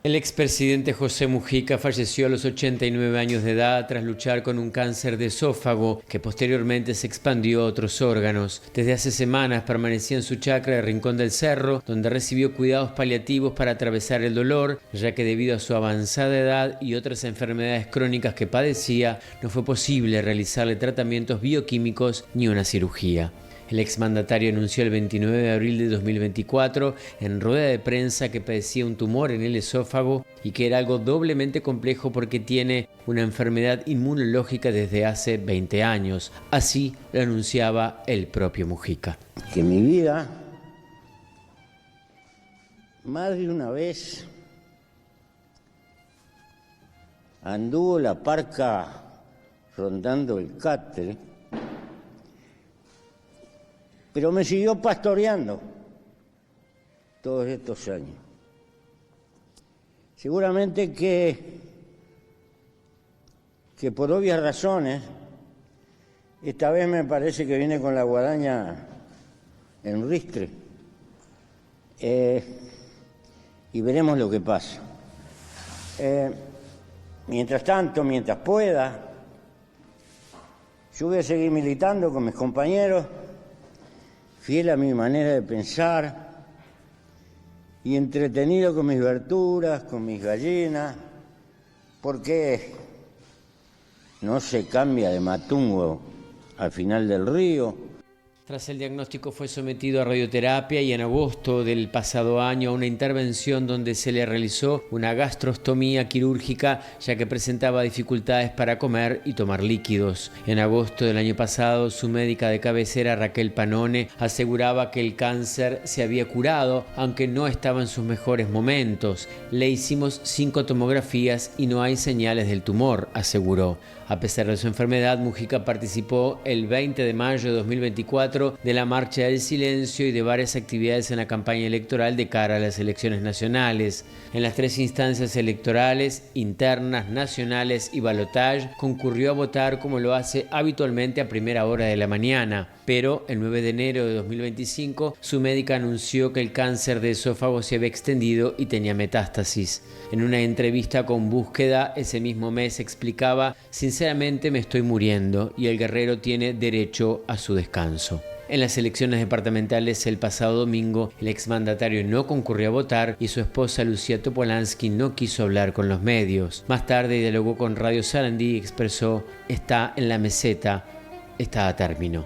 El expresidente José Mujica falleció a los 89 años de edad tras luchar con un cáncer de esófago que posteriormente se expandió a otros órganos. Desde hace semanas permanecía en su chacra de Rincón del Cerro, donde recibió cuidados paliativos para atravesar el dolor, ya que debido a su avanzada edad y otras enfermedades crónicas que padecía, no fue posible realizarle tratamientos bioquímicos ni una cirugía. El exmandatario anunció el 29 de abril de 2024 en rueda de prensa que padecía un tumor en el esófago y que era algo doblemente complejo porque tiene una enfermedad inmunológica desde hace 20 años. Así lo anunciaba el propio Mujica. Que mi vida, más de una vez, anduvo la parca rondando el cáter, pero me siguió pastoreando todos estos años. Seguramente que por obvias razones, esta vez me parece que viene con la guadaña en ristre. Y veremos lo que pasa. Mientras tanto, mientras pueda, yo voy a seguir militando con mis compañeros, fiel a mi manera de pensar y entretenido con mis verduras, con mis gallinas, porque no se cambia de matungo al final del río. Tras el diagnóstico fue sometido a radioterapia y en agosto del pasado año a una intervención donde se le realizó una gastrostomía quirúrgica ya que presentaba dificultades para comer y tomar líquidos. En agosto del año pasado su médica de cabecera Raquel Panone aseguraba que el cáncer se había curado aunque no estaba en sus mejores momentos. Le hicimos 5 tomografías y no hay señales del tumor, aseguró. A pesar de su enfermedad, Mujica participó el 20 de mayo de 2024 de la Marcha del Silencio y de varias actividades en la campaña electoral de cara a las elecciones nacionales. En las 3 instancias electorales, internas, nacionales y balotaje, concurrió a votar como lo hace habitualmente a primera hora de la mañana. Pero el 9 de enero de 2025, su médica anunció que el cáncer de esófago se había extendido y tenía metástasis. En una entrevista con Búsqueda, ese mismo mes explicaba: sinceramente me estoy muriendo y el guerrero tiene derecho a su descanso. En las elecciones departamentales el pasado domingo, el exmandatario no concurrió a votar y su esposa Lucía Topolansky no quiso hablar con los medios. Más tarde dialogó con Radio Sarandí y expresó: está en la meseta, está a término.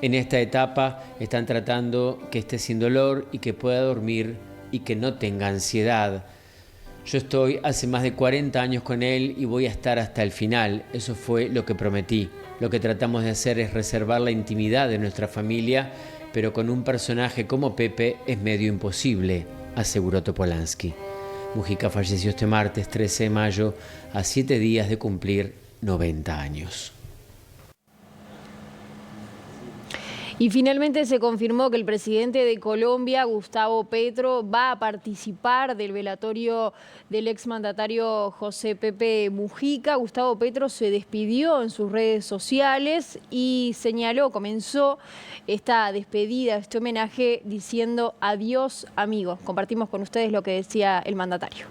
En esta etapa están tratando que esté sin dolor y que pueda dormir y que no tenga ansiedad. Yo estoy hace más de 40 años con él y voy a estar hasta el final. Eso fue lo que prometí. Lo que tratamos de hacer es reservar la intimidad de nuestra familia, pero con un personaje como Pepe es medio imposible, aseguró Topolansky. Mujica falleció este martes 13 de mayo, a 7 días de cumplir 90 años. Y finalmente se confirmó que el presidente de Colombia, Gustavo Petro, va a participar del velatorio del exmandatario José Pepe Mujica. Gustavo Petro se despidió en sus redes sociales y comenzó esta despedida, este homenaje, diciendo: adiós, amigos. Compartimos con ustedes lo que decía el mandatario.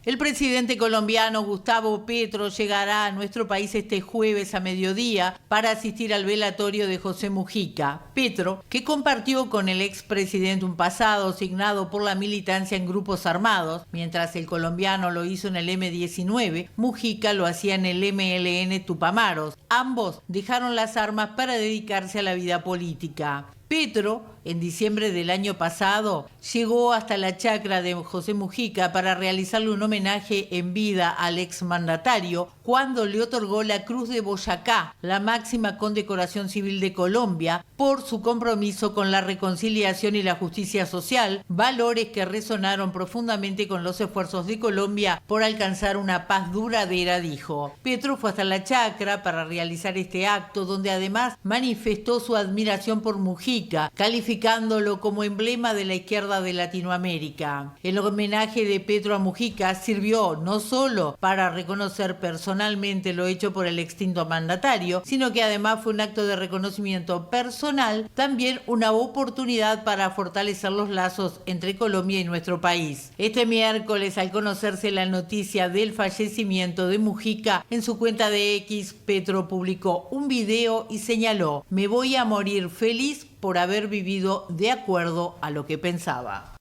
El presidente colombiano Gustavo Petro llegará a nuestro país este jueves a mediodía para asistir al velatorio de José Mujica. Petro, que compartió con el expresidente un pasado signado por la militancia en grupos armados, mientras el colombiano lo hizo en el M-19, Mujica lo hacía en el MLN Tupamaros. Ambos dejaron las armas para dedicarse a la vida política. Petro, en diciembre del año pasado, llegó hasta la chacra de José Mujica para realizarle un homenaje en vida al exmandatario cuando le otorgó la Cruz de Boyacá, la máxima condecoración civil de Colombia, por su compromiso con la reconciliación y la justicia social, valores que resonaron profundamente con los esfuerzos de Colombia por alcanzar una paz duradera, dijo. Petro fue hasta la chacra para realizar este acto, donde además manifestó su admiración por Mujica, calificándolo como emblema de la izquierda de Latinoamérica. El homenaje de Petro a Mujica sirvió no solo para reconocer personalmente lo hecho por el extinto mandatario, sino que además fue un acto de reconocimiento personal, también una oportunidad para fortalecer los lazos entre Colombia y nuestro país. Este miércoles, al conocerse la noticia del fallecimiento de Mujica, en su cuenta de X, Petro publicó un video y señaló: "Me voy a morir feliz por haber vivido de acuerdo a lo que pensaba".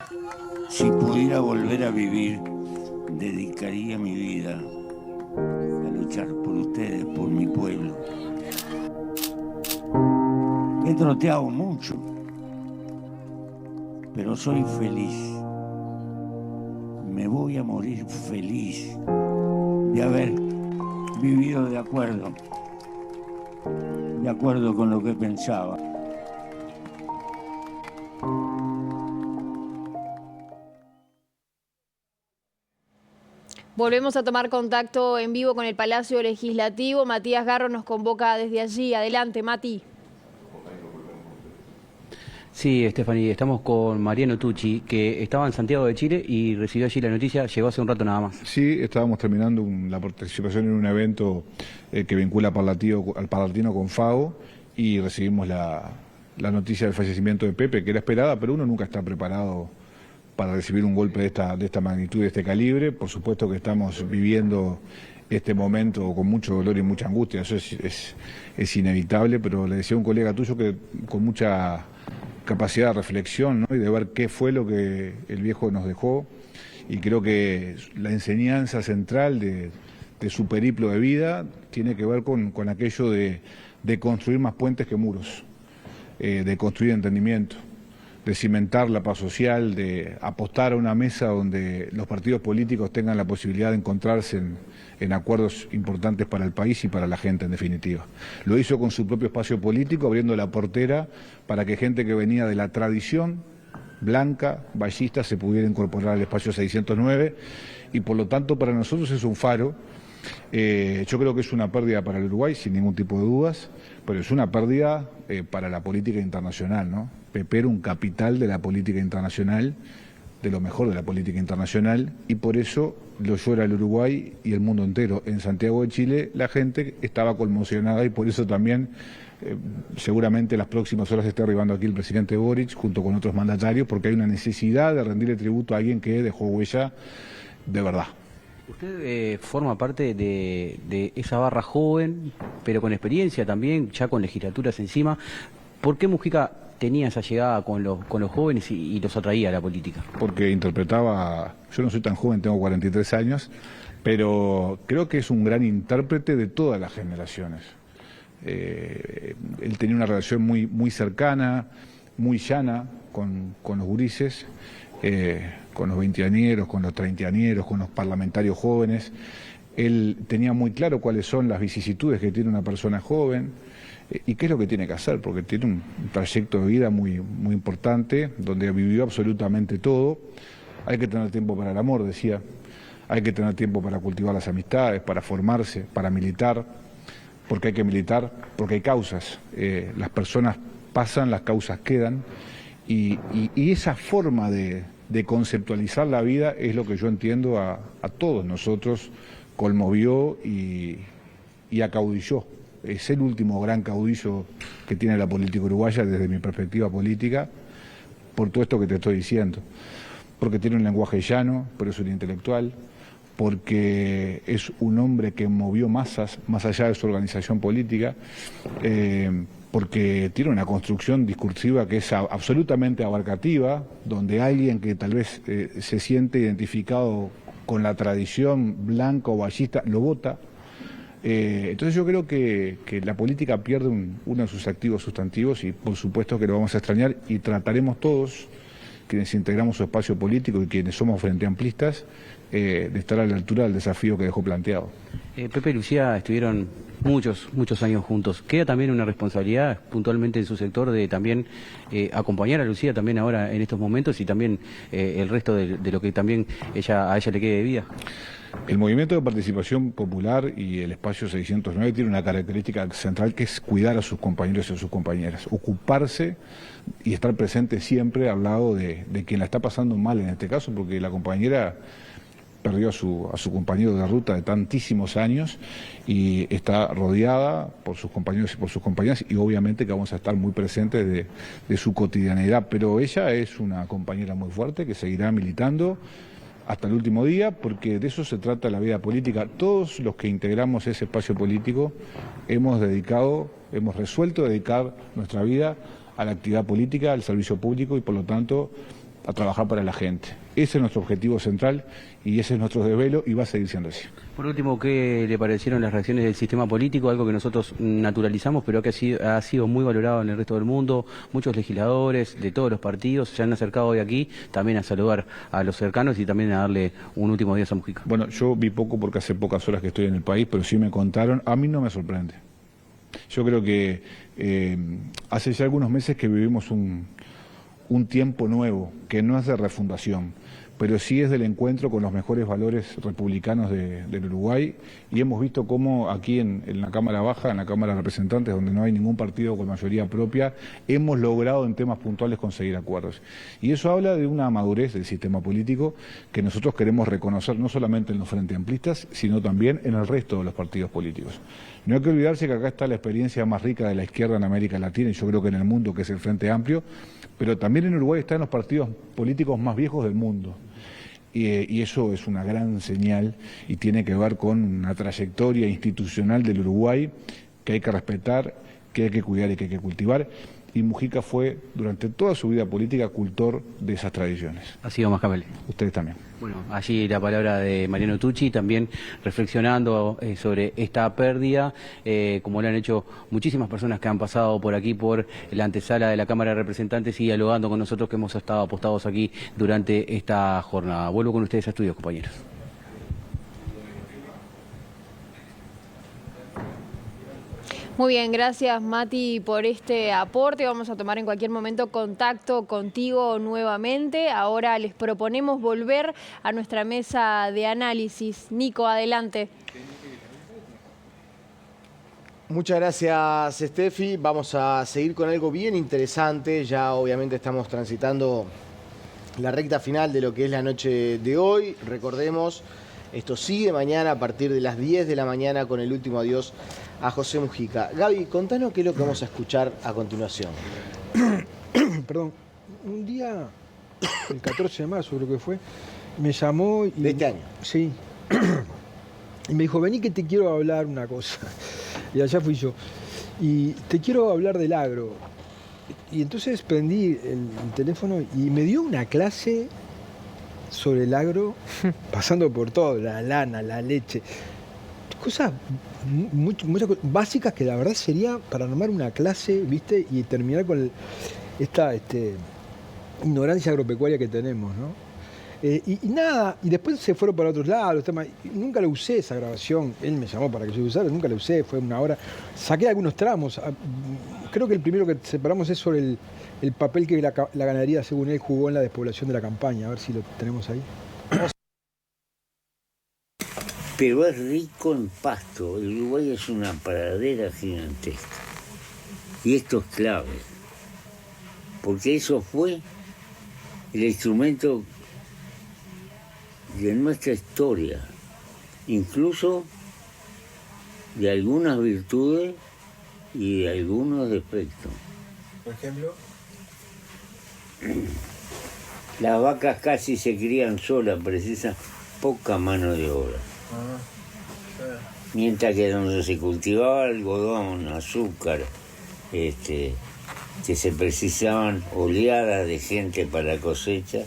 Si pudiera volver a vivir, dedicaría mi vida a luchar por ustedes, por mi pueblo. He troteado mucho, pero soy feliz. Me voy a morir feliz de haber vivido de acuerdo con lo que pensaba. Volvemos a tomar contacto en vivo con el Palacio Legislativo. Matías Garro nos convoca desde allí. Adelante, Mati. Sí, Stephanie, estamos con Mariano Tucci, que estaba en Santiago de Chile y recibió allí la noticia, llegó hace un rato nada más. Sí, estábamos terminando la participación en un evento que vincula al Palatino con FAO y recibimos la noticia del fallecimiento de Pepe, que era esperada, pero uno nunca está preparado para recibir un golpe de esta magnitud, de este calibre. Por supuesto que estamos viviendo este momento con mucho dolor y mucha angustia, eso es inevitable, pero le decía a un colega tuyo que con mucha capacidad de reflexión, ¿no? Y de ver qué fue lo que el viejo nos dejó, y creo que la enseñanza central de su periplo de vida tiene que ver con aquello de construir más puentes que muros, de construir entendimiento, de cimentar la paz social, de apostar a una mesa donde los partidos políticos tengan la posibilidad de encontrarse en acuerdos importantes para el país y para la gente en definitiva. Lo hizo con su propio espacio político, abriendo la portera para que gente que venía de la tradición blanca, vallista, se pudiera incorporar al espacio 609, y por lo tanto para nosotros es un faro. Yo creo que es una pérdida para el Uruguay, sin ningún tipo de dudas, pero es una pérdida para la política internacional, ¿no? Pepe era un capital de la política internacional, de lo mejor de la política internacional, y por eso lo llora el Uruguay y el mundo entero. En Santiago de Chile la gente estaba conmocionada, y por eso también seguramente en las próximas horas esté arribando aquí el presidente Boric junto con otros mandatarios, porque hay una necesidad de rendirle tributo a alguien que dejó huella de verdad. Usted forma parte de esa barra joven, pero con experiencia también, ya con legislaturas encima. ¿Por qué Mujica tenía esa llegada con los jóvenes y los atraía a la política? Porque interpretaba, yo no soy tan joven, tengo 43 años, pero creo que es un gran intérprete de todas las generaciones. Él tenía una relación muy cercana, muy llana con los gurises, con los veinteañeros, con los treintañeros, con los parlamentarios jóvenes. Él tenía muy claro cuáles son las vicisitudes que tiene una persona joven y qué es lo que tiene que hacer, porque tiene un trayecto de vida muy importante, donde vivió absolutamente todo. Hay que tener tiempo para el amor, decía, hay que tener tiempo para cultivar las amistades, para formarse, para militar, porque hay que militar, porque hay causas. Las personas pasan, las causas quedan, y esa forma de conceptualizar la vida es lo que yo entiendo a todos nosotros conmovió y acaudilló. Es el último gran caudillo que tiene la política uruguaya desde mi perspectiva política, por todo esto que te estoy diciendo. Porque tiene un lenguaje llano, pero es un intelectual, porque es un hombre que movió masas más allá de su organización política, porque tiene una construcción discursiva que es absolutamente abarcativa, donde alguien que tal vez se siente identificado con la tradición blanca o vallista lo vota. Entonces yo creo que la política pierde uno de sus activos sustantivos y por supuesto que lo vamos a extrañar y trataremos todos, quienes integramos su espacio político y quienes somos frente amplistas, de estar a la altura del desafío que dejó planteado. Pepe y Lucía estuvieron muchos años juntos. ¿Queda también una responsabilidad puntualmente en su sector de también acompañar a Lucía también ahora en estos momentos y también el resto de lo que también a ella le quede de vida? El movimiento de participación popular y el espacio 609 tiene una característica central que es cuidar a sus compañeros y a sus compañeras, ocuparse y estar presente siempre al lado de quien la está pasando mal en este caso, porque la compañera perdió a su compañero de ruta de tantísimos años y está rodeada por sus compañeros y por sus compañeras y obviamente que vamos a estar muy presentes de su cotidianeidad, pero ella es una compañera muy fuerte que seguirá militando hasta el último día, porque de eso se trata la vida política. Todos los que integramos ese espacio político hemos resuelto dedicar nuestra vida a la actividad política, al servicio público y por lo tanto a trabajar para la gente. Ese es nuestro objetivo central y ese es nuestro desvelo y va a seguir siendo así. Por último, ¿qué le parecieron las reacciones del sistema político? Algo que nosotros naturalizamos, pero que ha sido muy valorado en el resto del mundo. Muchos legisladores de todos los partidos se han acercado hoy aquí también a saludar a los cercanos y también a darle un último adiós a Mujica. Bueno, yo vi poco porque hace pocas horas que estoy en el país, pero sí me contaron. A mí no me sorprende. Yo creo que hace ya algunos meses que vivimos un tiempo nuevo, que no es de refundación, pero sí es del encuentro con los mejores valores republicanos del Uruguay, y hemos visto cómo aquí en la Cámara Baja, en la Cámara de Representantes, donde no hay ningún partido con mayoría propia, hemos logrado en temas puntuales conseguir acuerdos. Y eso habla de una madurez del sistema político que nosotros queremos reconocer no solamente en los frente amplistas, sino también en el resto de los partidos políticos. No hay que olvidarse que acá está la experiencia más rica de la izquierda en América Latina y yo creo que en el mundo, que es el Frente Amplio, pero también en Uruguay están los partidos políticos más viejos del mundo. Y eso es una gran señal y tiene que ver con una trayectoria institucional del Uruguay que hay que respetar, que hay que cuidar y que hay que cultivar. Y Mujica fue, durante toda su vida política, cultor de esas tradiciones. Ha sido Machiavelli. Ustedes también. Bueno, allí la palabra de Mariano Tucci, también reflexionando sobre esta pérdida, como lo han hecho muchísimas personas que han pasado por aquí, por la antesala de la Cámara de Representantes y dialogando con nosotros que hemos estado apostados aquí durante esta jornada. Vuelvo con ustedes a estudios, compañeros. Muy bien, gracias Mati por este aporte. Vamos a tomar en cualquier momento contacto contigo nuevamente. Ahora les proponemos volver a nuestra mesa de análisis. Nico, adelante. Muchas gracias, Steffi. Vamos a seguir con algo bien interesante. Ya obviamente estamos transitando la recta final de lo que es la noche de hoy. Recordemos, esto sigue mañana a partir de las 10 de la mañana con el último adiós a José Mujica. Gaby, contanos qué es lo que vamos a escuchar a continuación. Perdón, un día, el 14 de marzo creo que fue, me llamó y... ¿De este año? Sí. Y me dijo, vení que te quiero hablar una cosa. Y allá fui yo. Y te quiero hablar del agro. Y entonces prendí el teléfono y me dio una clase sobre el agro, pasando por todo, la lana, la leche. Cosas muchas básicas que la verdad sería para armar una clase, ¿viste? Y terminar con esta ignorancia agropecuaria que tenemos, ¿no? Y nada, y después se fueron para otros lados, nunca lo usé esa grabación, él me llamó para que yo usara, nunca lo usé, fue una hora, saqué algunos tramos, creo que el primero que separamos es sobre el papel que la ganadería, según él, jugó en la despoblación de la campaña, a ver si lo tenemos ahí. Pero es rico en pasto. El Uruguay es una pradera gigantesca. Y esto es clave. Porque eso fue el instrumento de nuestra historia. Incluso de algunas virtudes y de algunos defectos. Por ejemplo. Las vacas casi se crían solas, precisan poca mano de obra. Mientras que donde se cultivaba algodón, azúcar, que se precisaban oleadas de gente para cosecha,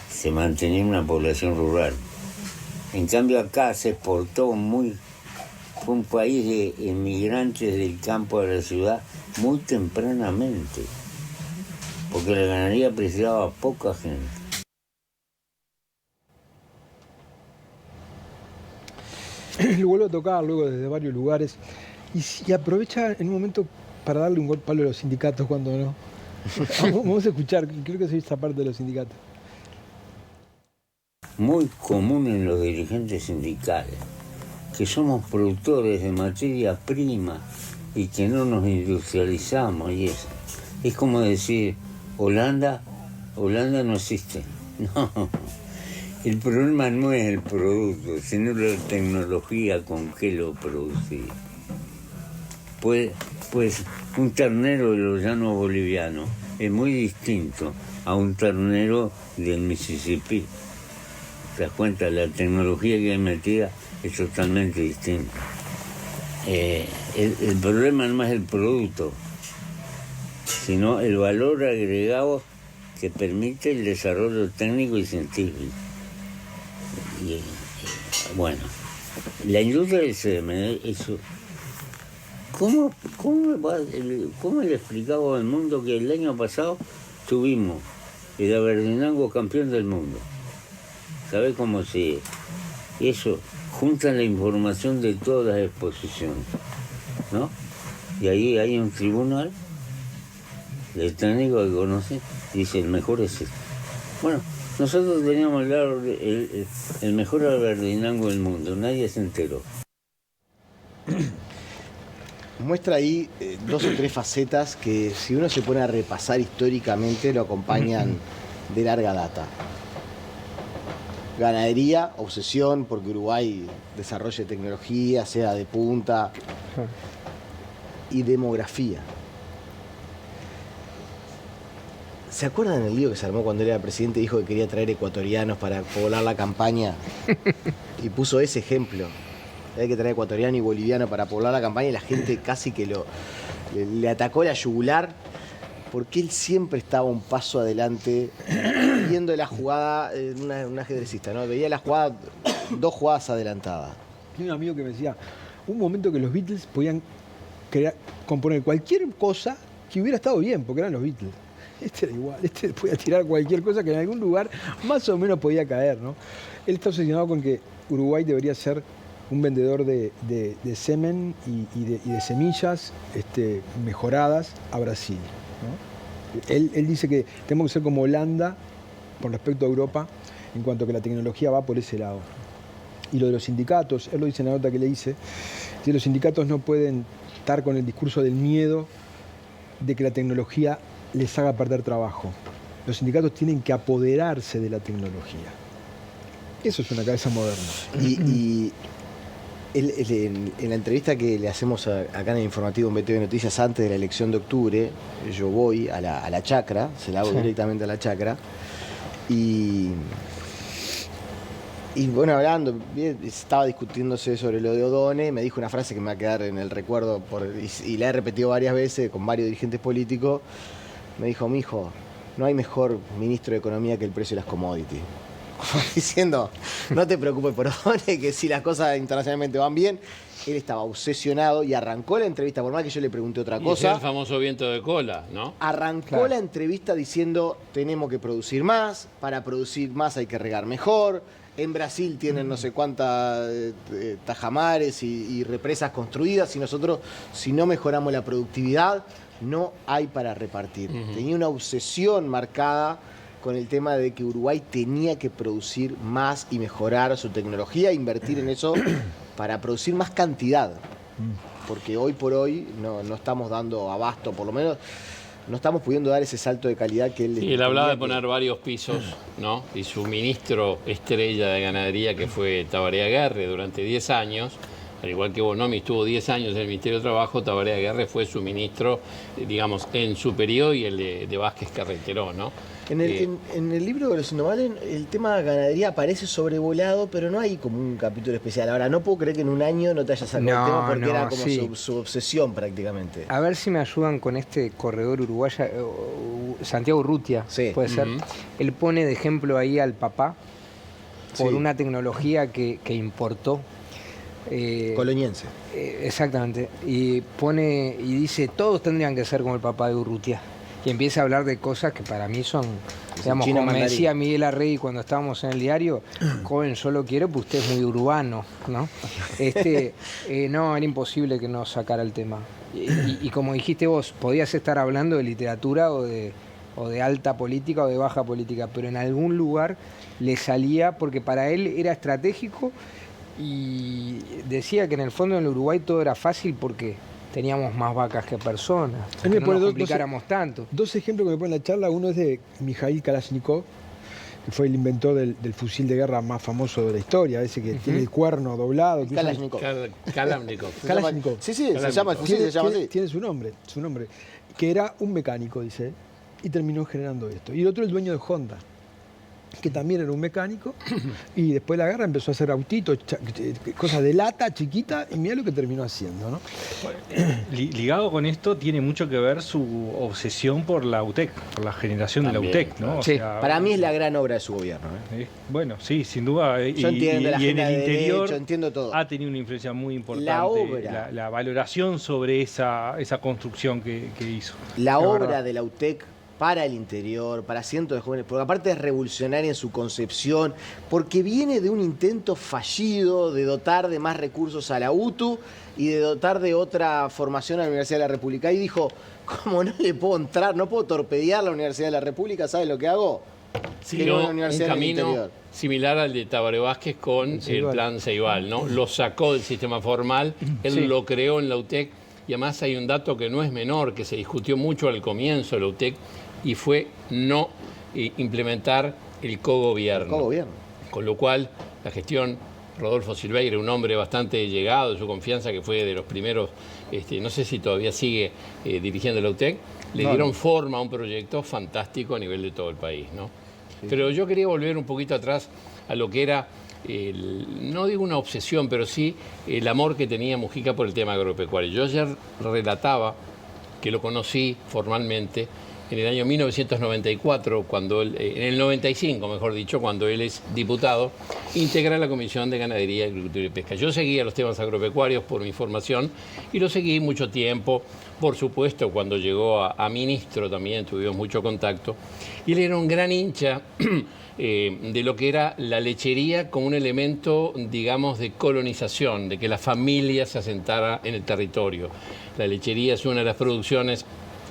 se mantenía una población rural. En cambio acá se exportó muy fue un país de emigrantes del campo a la ciudad muy tempranamente, porque la ganadería precisaba a poca gente. Lo vuelvo a tocar luego desde varios lugares y aprovecha en un momento para darle un golpe a los sindicatos cuando no. Vamos a escuchar, creo que soy esta parte de los sindicatos. Muy común en los dirigentes sindicales, que somos productores de materia prima y que no nos industrializamos y eso. Es como decir, Holanda no existe. No, el problema no es el producto, sino la tecnología con que lo producir. Pues un ternero de los llanos bolivianos es muy distinto a un ternero del Mississippi. ¿Te das cuenta? La tecnología que hay metida es totalmente distinta. El problema no es el producto, sino el valor agregado que permite el desarrollo técnico y científico. Y, bueno, la industria del CMD, eso. ¿Cómo le explicaba al mundo que el año pasado tuvimos el Aberdeenango campeón del mundo? ¿Sabe cómo se...? Eso, juntan la información de todas las exposiciones, ¿no? Y ahí hay un tribunal del técnico que conoce y dice, el mejor es este. Bueno, nosotros teníamos el mejor Aberdeenango del mundo, nadie se enteró. Muestra ahí 2 o 3 facetas que si uno se pone a repasar históricamente lo acompañan de larga data. Ganadería, obsesión porque Uruguay desarrolle tecnología, sea de punta. Y demografía. ¿Se acuerdan del lío que se armó cuando él era presidente y dijo que quería traer ecuatorianos para poblar la campaña? Y puso ese ejemplo. Hay que traer ecuatoriano y boliviano para poblar la campaña y la gente casi que le atacó la yugular porque él siempre estaba un paso adelante viendo la jugada, un ajedrecista, ¿no? Veía la jugada 2 jugadas adelantadas. Tenía un amigo que me decía, un momento que los Beatles podían componer cualquier cosa que hubiera estado bien, porque eran los Beatles. Este era igual, este podía tirar cualquier cosa que en algún lugar más o menos podía caer, ¿no? Él está obsesionado con que Uruguay debería ser un vendedor de semen y de semillas mejoradas a Brasil, ¿no? Él dice que tenemos que ser como Holanda con respecto a Europa en cuanto a que la tecnología va por ese lado. Y lo de los sindicatos, él lo dice en la nota que le hice, que los sindicatos no pueden estar con el discurso del miedo de que la tecnología les haga perder trabajo. Los sindicatos tienen que apoderarse de la tecnología. Eso es una cabeza moderna. Y en la entrevista que le hacemos acá en el informativo en BTV Noticias antes de la elección de octubre, yo voy a la chacra, se la hago directamente a la chacra, y bueno, hablando, estaba discutiéndose sobre lo de Odone, me dijo una frase que me va a quedar en el recuerdo y la he repetido varias veces con varios dirigentes políticos. Me dijo, mijo, no hay mejor ministro de Economía que el precio de las commodities. Diciendo, no te preocupes por Odone, que si las cosas internacionalmente van bien. Él estaba obsesionado y arrancó la entrevista, por más que yo le pregunté otra cosa. Es el famoso viento de cola, ¿no? Arrancó la entrevista diciendo, tenemos que producir más, para producir más hay que regar mejor. En Brasil tienen no sé cuántas tajamares y represas construidas y nosotros, si no mejoramos la productividad, no hay para repartir. Tenía una obsesión marcada con el tema de que Uruguay tenía que producir más y mejorar su tecnología, invertir en eso para producir más cantidad. Porque hoy por hoy no estamos dando abasto, por lo menos no estamos pudiendo dar ese salto de calidad que él... Y él hablaba de poner varios pisos, ¿no? Y su ministro estrella de ganadería, que fue Tabaré Aguerre durante 10 años, al igual que Bonomi estuvo 10 años en el Ministerio de Trabajo, Tabaré Aguerre fue su ministro, digamos, en su periodo y el de Vázquez Carreteró, ¿no? En el libro de los Indobales el tema ganadería aparece sobrevolado, pero no hay como un capítulo especial. Ahora, no puedo creer que en un año no te hayas sacado el tema porque era como su obsesión prácticamente. A ver si me ayudan con este corredor uruguaya, Santiago Urrutia, puede ser. Él pone de ejemplo ahí al papá por una tecnología que importó. Coloniense. Exactamente. Y dice, todos tendrían que ser como el papá de Urrutia. Y empieza a hablar de cosas que para mí son, digamos, como me decía Miguel Arregui cuando estábamos en el diario, joven, yo lo quiero, pues usted es muy urbano, ¿no? No, era imposible que no sacara el tema. Y como dijiste vos, podías estar hablando de literatura o de alta política o de baja política, pero en algún lugar le salía, porque para él era estratégico y decía que en el fondo en el Uruguay todo era fácil porque teníamos más vacas que personas, que no nos complicáramos tanto. Dos ejemplos que me ponen en la charla, uno es de Mikhail Kalashnikov, que fue el inventor del fusil de guerra más famoso de la historia, ese que tiene el cuerno doblado. Kalashnikov. Kalashnikov. Sí, se llama el fusil, se llama así. Tiene su nombre, que era un mecánico, dice, y terminó generando esto. Y el otro, el dueño de Honda, que también era un mecánico, y después de la guerra empezó a hacer autitos, cosas de lata, chiquita, y mira lo que terminó haciendo, ¿no? Ligado con esto tiene mucho que ver su obsesión por la UTEC, por la generación También, de la UTEC, ¿no? Sí. O sea, para mí es la gran obra de su gobierno. Bueno, sí, sin duda. Yo entiendo la y en agenda el de interior derecho, entiendo todo. Ha tenido una influencia muy importante. La obra. La valoración sobre esa construcción que hizo. La obra de la UTEC para el interior, para cientos de jóvenes, porque aparte es revolucionaria en su concepción, porque viene de un intento fallido de dotar de más recursos a la UTU y de dotar de otra formación a la Universidad de la República. Y dijo, como no le puedo entrar, no puedo torpedear la Universidad de la República, ¿sabes lo que hago? Siguió un camino similar al de Tabaré Vázquez con el plan Ceibal, ¿no? Lo sacó del sistema formal, él lo creó en la UTEC, y además hay un dato que no es menor, que se discutió mucho al comienzo de la UTEC, y fue no implementar el cogobierno. Con lo cual, la gestión, Rodolfo Silveira, un hombre bastante llegado de su confianza, que fue de los primeros, no sé si todavía sigue dirigiendo la UTEC, le dieron forma a un proyecto fantástico a nivel de todo el país, ¿no? Sí. Pero yo quería volver un poquito atrás a lo que era, no digo una obsesión, pero sí el amor que tenía Mujica por el tema agropecuario. Yo ayer relataba que lo conocí formalmente en el año 1994, cuando él, en el 95, mejor dicho, cuando él es diputado, integra la Comisión de Ganadería, Agricultura y Pesca. Yo seguía los temas agropecuarios por mi formación y lo seguí mucho tiempo. Por supuesto, cuando llegó a ministro también tuvimos mucho contacto. Y él era un gran hincha de lo que era la lechería como un elemento, digamos, de colonización, de que la familia se asentara en el territorio. La lechería es una de las producciones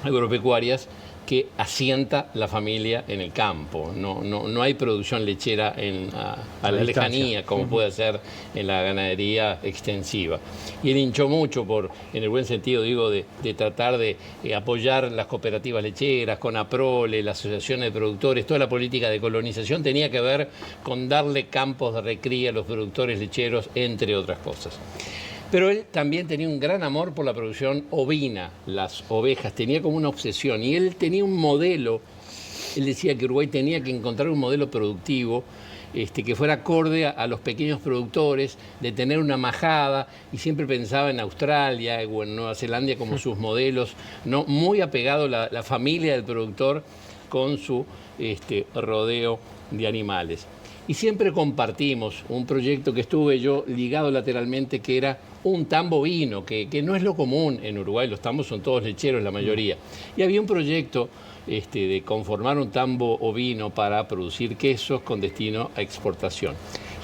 agropecuarias que asienta la familia en el campo. No hay producción lechera a la lejanía, como puede ser en la ganadería extensiva. Y él hinchó mucho, en el buen sentido, digo, de tratar de apoyar las cooperativas lecheras, con APROLE, las asociaciones de productores. Toda la política de colonización tenía que ver con darle campos de recría a los productores lecheros, entre otras cosas. Pero él también tenía un gran amor por la producción ovina, las ovejas, tenía como una obsesión. Y él tenía un modelo, él decía que Uruguay tenía que encontrar un modelo productivo que fuera acorde a los pequeños productores, de tener una majada, y siempre pensaba en Australia o en Nueva Zelanda como sus modelos, ¿no? Muy apegado a la familia del productor con su rodeo de animales. Y siempre compartimos un proyecto que estuve yo ligado lateralmente, que era un tambo ovino, que no es lo común en Uruguay, los tambos son todos lecheros la mayoría. Y había un proyecto de conformar un tambo ovino para producir quesos con destino a exportación.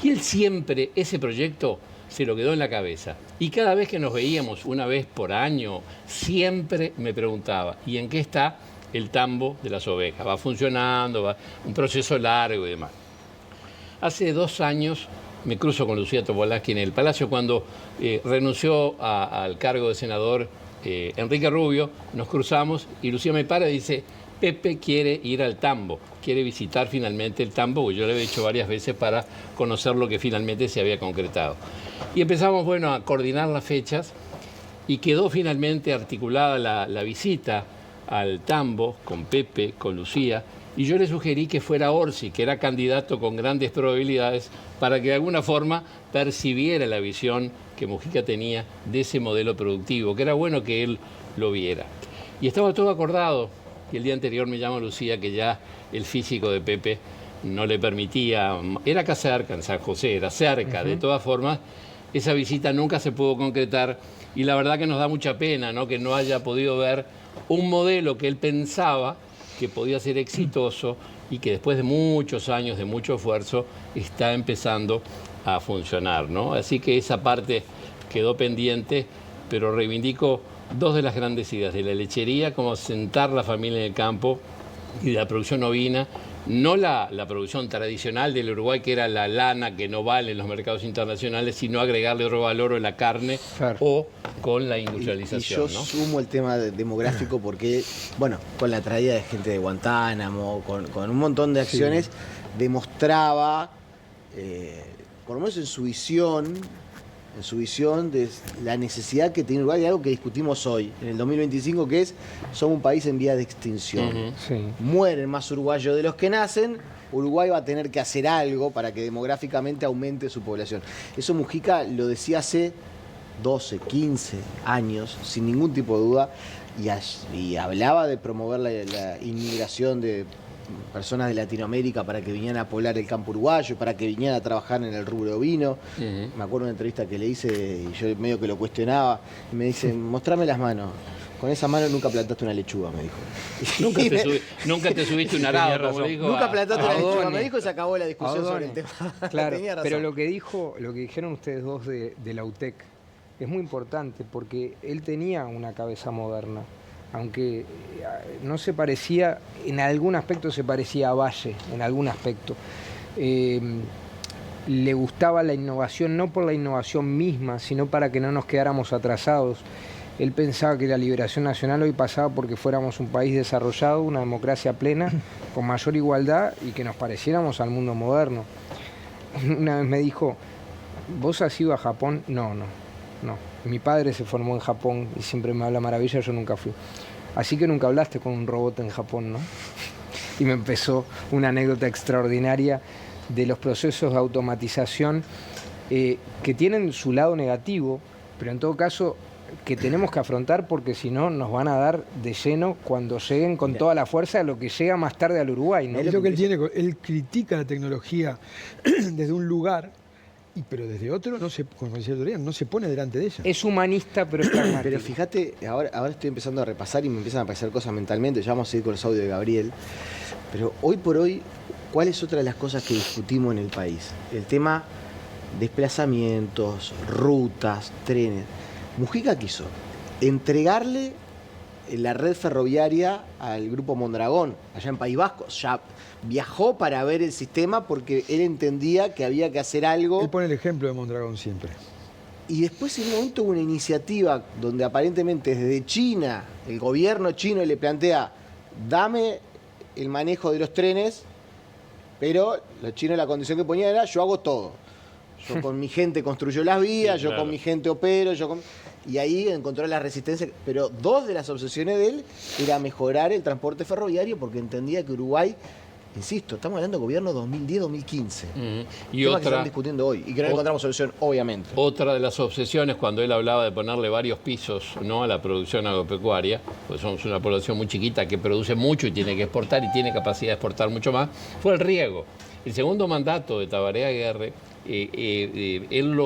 Y él siempre, ese proyecto se lo quedó en la cabeza. Y cada vez que nos veíamos, una vez por año, siempre me preguntaba, ¿y en qué está el tambo de las ovejas? ¿Va funcionando? ¿Va? Un proceso largo y demás. Hace 2 años me cruzo con Lucía Topolansky en el Palacio cuando renunció al cargo de senador Enrique Rubio. Nos cruzamos y Lucía me para y dice, Pepe quiere ir al tambo, quiere visitar finalmente el tambo, que yo le había hecho varias veces para conocer lo que finalmente se había concretado. Y empezamos, bueno, a coordinar las fechas y quedó finalmente articulada la visita al tambo con Pepe, con Lucía. Y yo le sugerí que fuera Orsi, que era candidato con grandes probabilidades, para que de alguna forma percibiera la visión que Mujica tenía de ese modelo productivo, que era bueno que él lo viera. Y estaba todo acordado, y el día anterior me llama Lucía que ya el físico de Pepe no le permitía, era acá cerca, en San José, era cerca, de todas formas, esa visita nunca se pudo concretar y la verdad que nos da mucha pena, ¿no?, que no haya podido ver un modelo que él pensaba que podía ser exitoso y que después de muchos años, de mucho esfuerzo, está empezando a funcionar, ¿no? Así que esa parte quedó pendiente, pero reivindico dos de las grandes ideas de la lechería, como sentar la familia en el campo, y de la producción ovina, no la producción tradicional del Uruguay, que era la lana que no vale en los mercados internacionales, sino agregarle otro valor en la carne o con la industrialización. Y yo sumo el tema demográfico porque, bueno, con la traída de gente de Guantánamo, con un montón de acciones, demostraba, por lo menos en su visión de la necesidad que tiene Uruguay de algo que discutimos hoy, en el 2025, que es, somos un país en vía de extinción. Mueren más uruguayos de los que nacen, Uruguay va a tener que hacer algo para que demográficamente aumente su población. Eso Mujica lo decía hace 12, 15 años, sin ningún tipo de duda, y hablaba de promover la inmigración de personas de Latinoamérica para que vinieran a poblar el campo uruguayo, para que vinieran a trabajar en el rubro ovino. Me acuerdo de una entrevista que le hice y yo medio que lo cuestionaba, y me dice, mostrame las manos. Con esa mano nunca plantaste una lechuga, me dijo. Nunca te subiste un arado, como dijo. Nunca plantaste una lechuga, me dijo, y se acabó la discusión sobre el tema. Claro, pero lo que dijeron ustedes dos de la UTEC es muy importante, porque él tenía una cabeza moderna. Aunque no se parecía, en algún aspecto se parecía a Valle, en algún aspecto. Le gustaba la innovación, no por la innovación misma, sino para que no nos quedáramos atrasados. Él pensaba que la liberación nacional hoy pasaba porque fuéramos un país desarrollado, una democracia plena, con mayor igualdad y que nos pareciéramos al mundo moderno. Una vez me dijo, ¿vos has ido a Japón? No. Mi padre se formó en Japón y siempre me habla maravilla, yo nunca fui. Así que nunca hablaste con un robot en Japón, ¿no? Y me empezó una anécdota extraordinaria de los procesos de automatización que tienen su lado negativo, pero en todo caso que tenemos que afrontar porque si no nos van a dar de lleno cuando lleguen con toda la fuerza a lo que llega más tarde al Uruguay, ¿no? Es lo que él critica la tecnología desde un lugar, pero desde otro, como decía Dorian, no se pone delante de ella. Es humanista, pero es pragmático. Pero fíjate, ahora estoy empezando a repasar y me empiezan a aparecer cosas mentalmente, ya vamos a seguir con los audios de Gabriel, pero hoy por hoy, ¿cuál es otra de las cosas que discutimos en el país? El tema desplazamientos, rutas, trenes. Mujica quiso entregarle la red ferroviaria al Grupo Mondragón, allá en País Vasco. Ya viajó para ver el sistema porque él entendía que había que hacer algo. Él pone el ejemplo de Mondragón siempre. Y después en un momento hubo una iniciativa donde aparentemente desde China, el gobierno chino le plantea, dame el manejo de los trenes, pero los chinos la condición que ponían era, yo hago todo. Yo con mi gente construyo las vías, sí, claro. Yo con mi gente opero, y ahí encontró la resistencia. Pero dos de las obsesiones de él era mejorar el transporte ferroviario porque entendía que Uruguay, insisto, estamos hablando de gobierno 2010-2015. Y otra que están discutiendo hoy y que no encontramos solución, obviamente. Otra de las obsesiones, cuando él hablaba de ponerle varios pisos, ¿no?, a la producción agropecuaria, pues somos una población muy chiquita que produce mucho y tiene que exportar y tiene capacidad de exportar mucho más, fue el riego. El segundo mandato de Tabaré Aguirre, él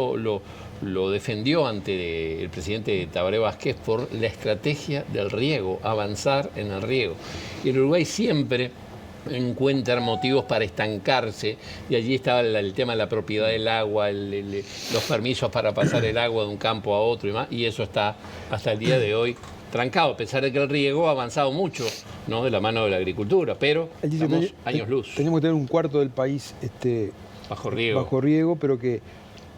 lo defendió ante el presidente Tabaré Vázquez por la estrategia del riego, avanzar en el riego. Y el Uruguay siempre encuentra motivos para estancarse, y allí estaba el tema de la propiedad del agua, los permisos para pasar el agua de un campo a otro y más, y eso está hasta el día de hoy trancado, a pesar de que el riego ha avanzado mucho, ¿no?, de la mano de la agricultura, pero estamos años luz. Tenemos que tener un cuarto del país bajo riego, pero que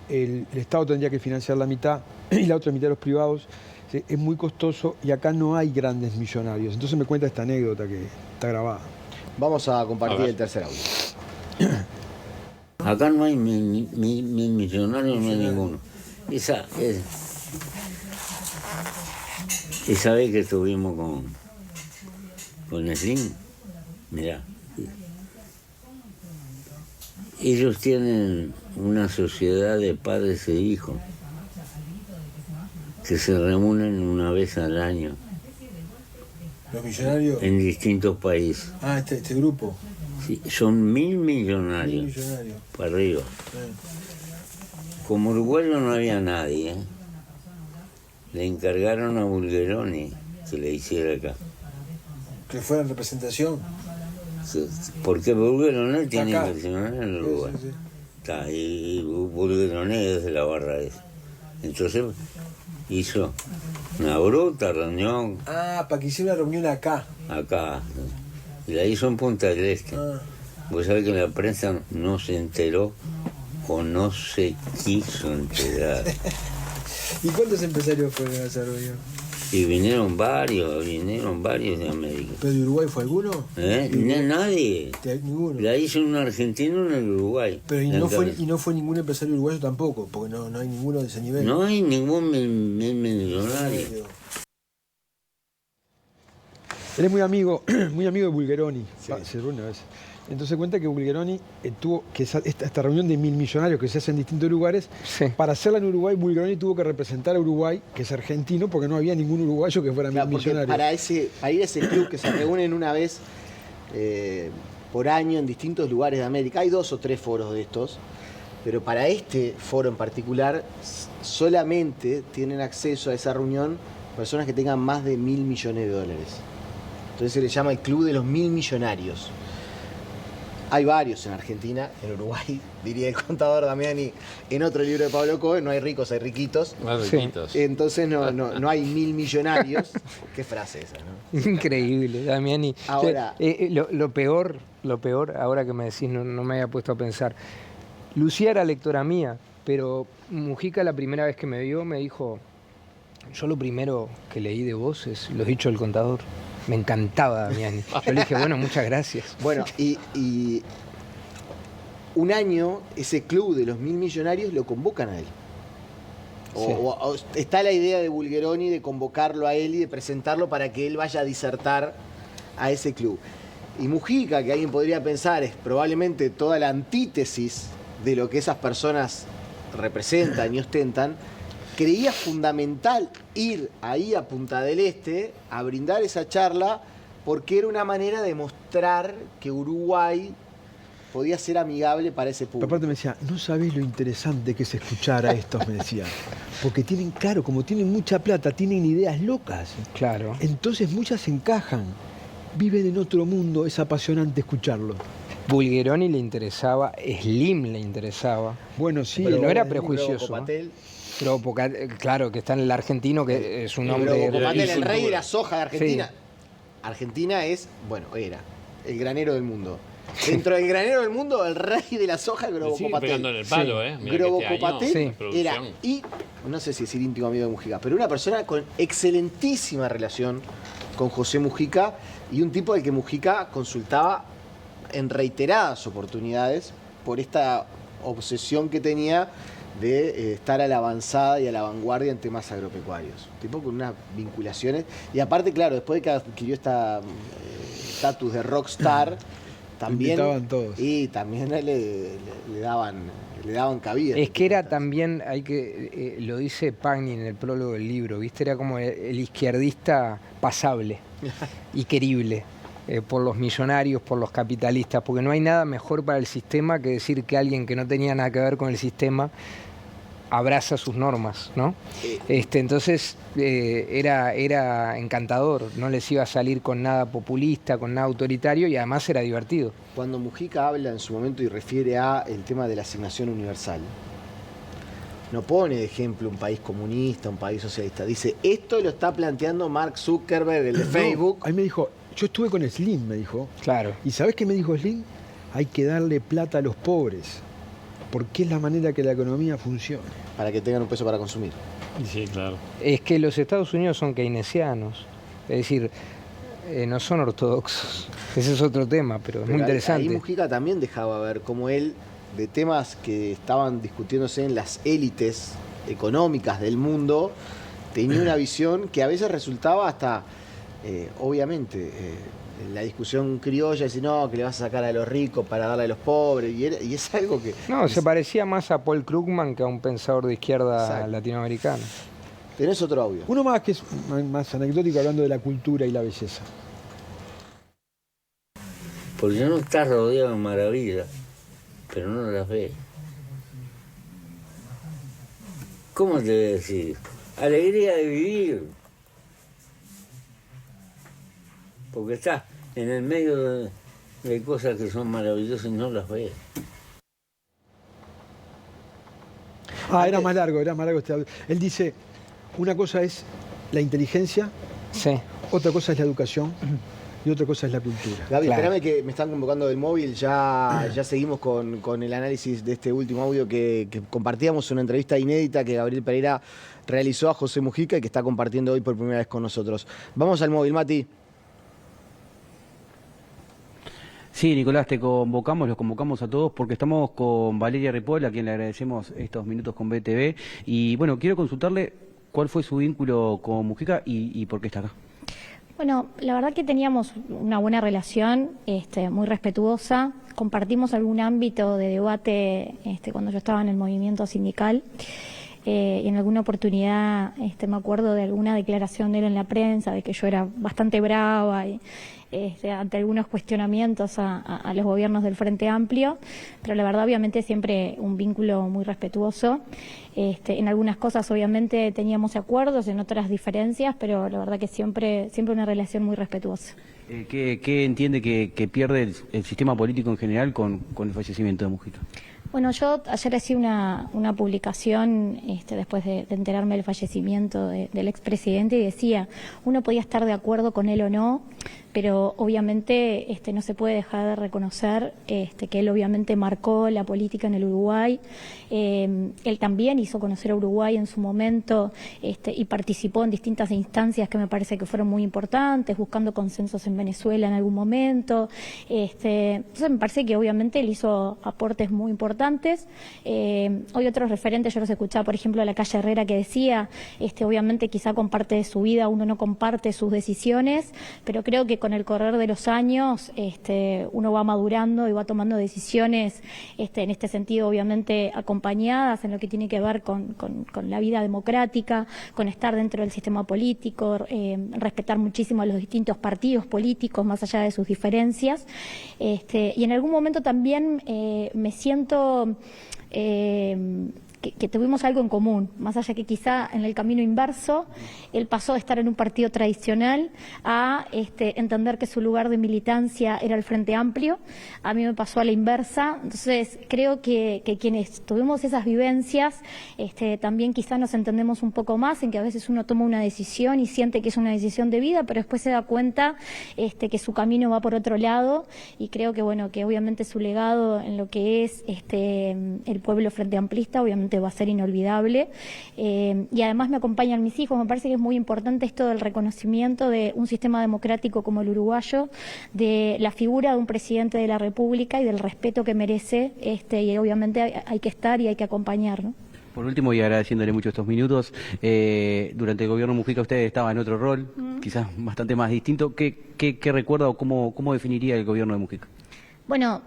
el Estado tendría que financiar la mitad y la otra mitad de los privados. Es muy costoso y acá no hay grandes millonarios. Entonces me cuenta esta anécdota que está grabada. Vamos a compartir el tercer audio. Acá no hay millonarios, no hay ninguno. Esa vez que estuvimos con Slim, mirá, ellos tienen una sociedad de padres e hijos que se reúnen una vez al año. ¿Los millonarios? En distintos países. Ah, este grupo. Sí, son 1000 millonarios. 1000 millonarios. Para arriba. Como uruguayo no había nadie, le encargaron a Bulgeroni que le hiciera acá. Que fuera en representación. Porque Bulgeroni tiene Acá. inversiones en Uruguay. Sí. Está, y Bulgeroni es de la barra esa. Entonces hizo una bruta reunión Ah, para que hiciera una reunión acá. acá. Y la hizo en Punta del Este. Vos sabés que la prensa no se enteró o no se quiso enterar. ¿Y cuántos empresarios fueron a esa reunión? Y vinieron varios de América. ¿Pero de Uruguay fue alguno? Nadie. Ninguno. La hizo un argentino en el Uruguay. Pero y no fue ningún empresario uruguayo tampoco, porque no hay ninguno de ese nivel. No hay ningún millonario. Él es muy amigo de Bulgeroni. Se reúne a veces. Entonces cuenta que Bulgeroni tuvo que esta reunión de 1000 millonarios que se hace en distintos lugares, para hacerla en Uruguay, Bulgeroni tuvo que representar a Uruguay, que es argentino, porque no había ningún uruguayo que fuera 1000 millonarios. Para ir a ese club que se reúnen una vez por año en distintos lugares de América, hay 2 o 3 foros de estos, pero para este foro en particular solamente tienen acceso a esa reunión personas que tengan más de $1.000 millones. Entonces se le llama el Club de los 1000 millonarios. Hay varios en Argentina, en Uruguay, diría el contador Damiani, en otro libro de Pablo Coe, no hay ricos, hay riquitos. Más riquitos. Entonces no hay 1000 millonarios. Qué frase esa, ¿no? Increíble, Damiani. Ahora, Lo peor, ahora que me decís, no me había puesto a pensar. Lucía era lectora mía, pero Mujica la primera vez que me vio me dijo, yo lo primero que leí de vos es Los dichos del contador. Me encantaba Damiani. Yo le dije, bueno, muchas gracias. Bueno, y un año ese club de los 1000 millonarios lo convocan a él. O está la idea de Bulgeroni de convocarlo a él y de presentarlo para que él vaya a disertar a ese club. Y Mujica, que alguien podría pensar es probablemente toda la antítesis de lo que esas personas representan y ostentan, creía fundamental ir ahí a Punta del Este a brindar esa charla porque era una manera de mostrar que Uruguay podía ser amigable para ese público. Aparte me decía, no sabés lo interesante que es escuchar a estos, me decía. Porque tienen, claro, como tienen mucha plata, tienen ideas locas. Claro. Entonces muchas encajan. Viven en otro mundo, es apasionante escucharlo. Bulgeroni le interesaba, Slim le interesaba. Bueno, sí. Pero no era prejuicioso. Claro, que está en el argentino, que es un hombre... Copatel, el rey de la soja de Argentina. Sí. Argentina es, era el granero del mundo. Dentro del granero del mundo, el rey de la soja, Grobo Copatel. Pegando en el palo, Grobo Copatel era, y no sé si es el íntimo amigo de Mujica, pero una persona con excelentísima relación con José Mujica y un tipo al que Mujica consultaba en reiteradas oportunidades por esta obsesión que tenía de estar a la avanzada y a la vanguardia en temas agropecuarios. Un tipo con unas vinculaciones. Y aparte, claro, después de que adquirió esta estatus de rockstar, también todos. Y también le daban cabida. Es que era también, lo dice Pagni en el prólogo del libro, ¿viste? Era como el izquierdista pasable y querible. Por los millonarios, por los capitalistas, porque no hay nada mejor para el sistema que decir que alguien que no tenía nada que ver con el sistema abraza sus normas, ¿no? Entonces era encantador, no les iba a salir con nada populista, con nada autoritario y además era divertido. Cuando Mujica habla en su momento y refiere a el tema de la asignación universal, no pone de ejemplo un país comunista, un país socialista, dice, esto lo está planteando Mark Zuckerberg, el de Facebook. Ahí me dijo, yo estuve con Slim, me dijo. Claro. ¿Y sabés qué me dijo Slim? Hay que darle plata a los pobres, porque es la manera que la economía funcione. Para que tengan un peso para consumir. Sí, claro. Es que los Estados Unidos son keynesianos, es decir, no son ortodoxos. Ese es otro tema, pero es muy interesante. Ahí Mujica también dejaba ver cómo él, de temas que estaban discutiéndose en las élites económicas del mundo, tenía una visión que a veces resultaba hasta... obviamente, la discusión criolla es no, que le vas a sacar a los ricos para darle a los pobres, y es algo que... No, se parecía más a Paul Krugman que a un pensador de izquierda latinoamericano. Tenés otro audio. Uno más que es más anecdótico, hablando de la cultura y la belleza. Porque no estás rodeado de maravillas, pero no las ves. ¿cómo te voy a decir? Alegría de vivir. Porque estás en el medio de cosas que son maravillosas y no las ves. Era más largo este audio. Él dice, una cosa es la inteligencia, otra cosa es la educación y otra cosa es la cultura. Gaby, espérame que me están convocando del móvil, ya seguimos con el análisis de este último audio que compartíamos, una entrevista inédita que Gabriel Pereira realizó a José Mujica y que está compartiendo hoy por primera vez con nosotros. Vamos al móvil, Mati. Sí, Nicolás, los convocamos a todos porque estamos con Valeria Ripoll, a quien le agradecemos estos minutos con BTV. Y bueno, quiero consultarle cuál fue su vínculo con Mujica y por qué está acá. Bueno, la verdad que teníamos una buena relación, muy respetuosa. Compartimos algún ámbito de debate cuando yo estaba en el movimiento sindical. Y en alguna oportunidad me acuerdo de alguna declaración de él en la prensa, de que yo era bastante brava y ante algunos cuestionamientos a los gobiernos del Frente Amplio, pero la verdad obviamente siempre un vínculo muy respetuoso. En algunas cosas obviamente teníamos acuerdos, en otras diferencias, pero la verdad que siempre una relación muy respetuosa. ¿Qué entiende que pierde el sistema político en general con el fallecimiento de Mujica? Bueno, yo ayer hacía una publicación después de enterarme del fallecimiento del expresidente y decía, uno podía estar de acuerdo con él o no, pero obviamente no se puede dejar de reconocer que él obviamente marcó la política en el Uruguay. Él también hizo conocer a Uruguay en su momento y participó en distintas instancias que me parece que fueron muy importantes, buscando consensos en Venezuela en algún momento. Entonces me parece que obviamente él hizo aportes muy importantes. Hoy otros referentes, yo los escuchaba, por ejemplo, a la Calle Herrera, que decía, obviamente quizá con parte de su vida uno no comparte sus decisiones, pero creo que con el correr de los años uno va madurando y va tomando decisiones en este sentido obviamente acompañadas en lo que tiene que ver con la vida democrática, con estar dentro del sistema político, respetar muchísimo a los distintos partidos políticos más allá de sus diferencias, y en algún momento también me siento que tuvimos algo en común, más allá que quizá en el camino inverso, él pasó de estar en un partido tradicional a entender que su lugar de militancia era el Frente Amplio. A mí me pasó a la inversa, entonces creo que quienes tuvimos esas vivencias también quizá nos entendemos un poco más en que a veces uno toma una decisión y siente que es una decisión de vida, pero después se da cuenta que su camino va por otro lado, y creo que bueno, que obviamente su legado en lo que es el pueblo frente amplista obviamente va a ser inolvidable, y además me acompañan mis hijos. Me parece que es muy importante esto del reconocimiento de un sistema democrático como el uruguayo, de la figura de un presidente de la República y del respeto que merece, y obviamente hay que estar y hay que acompañar, ¿no? Por último, y agradeciéndole mucho estos minutos, durante el gobierno Mujica usted estaba en otro rol, quizás bastante más distinto. ¿Qué recuerda o cómo definiría el gobierno de Mujica? Bueno,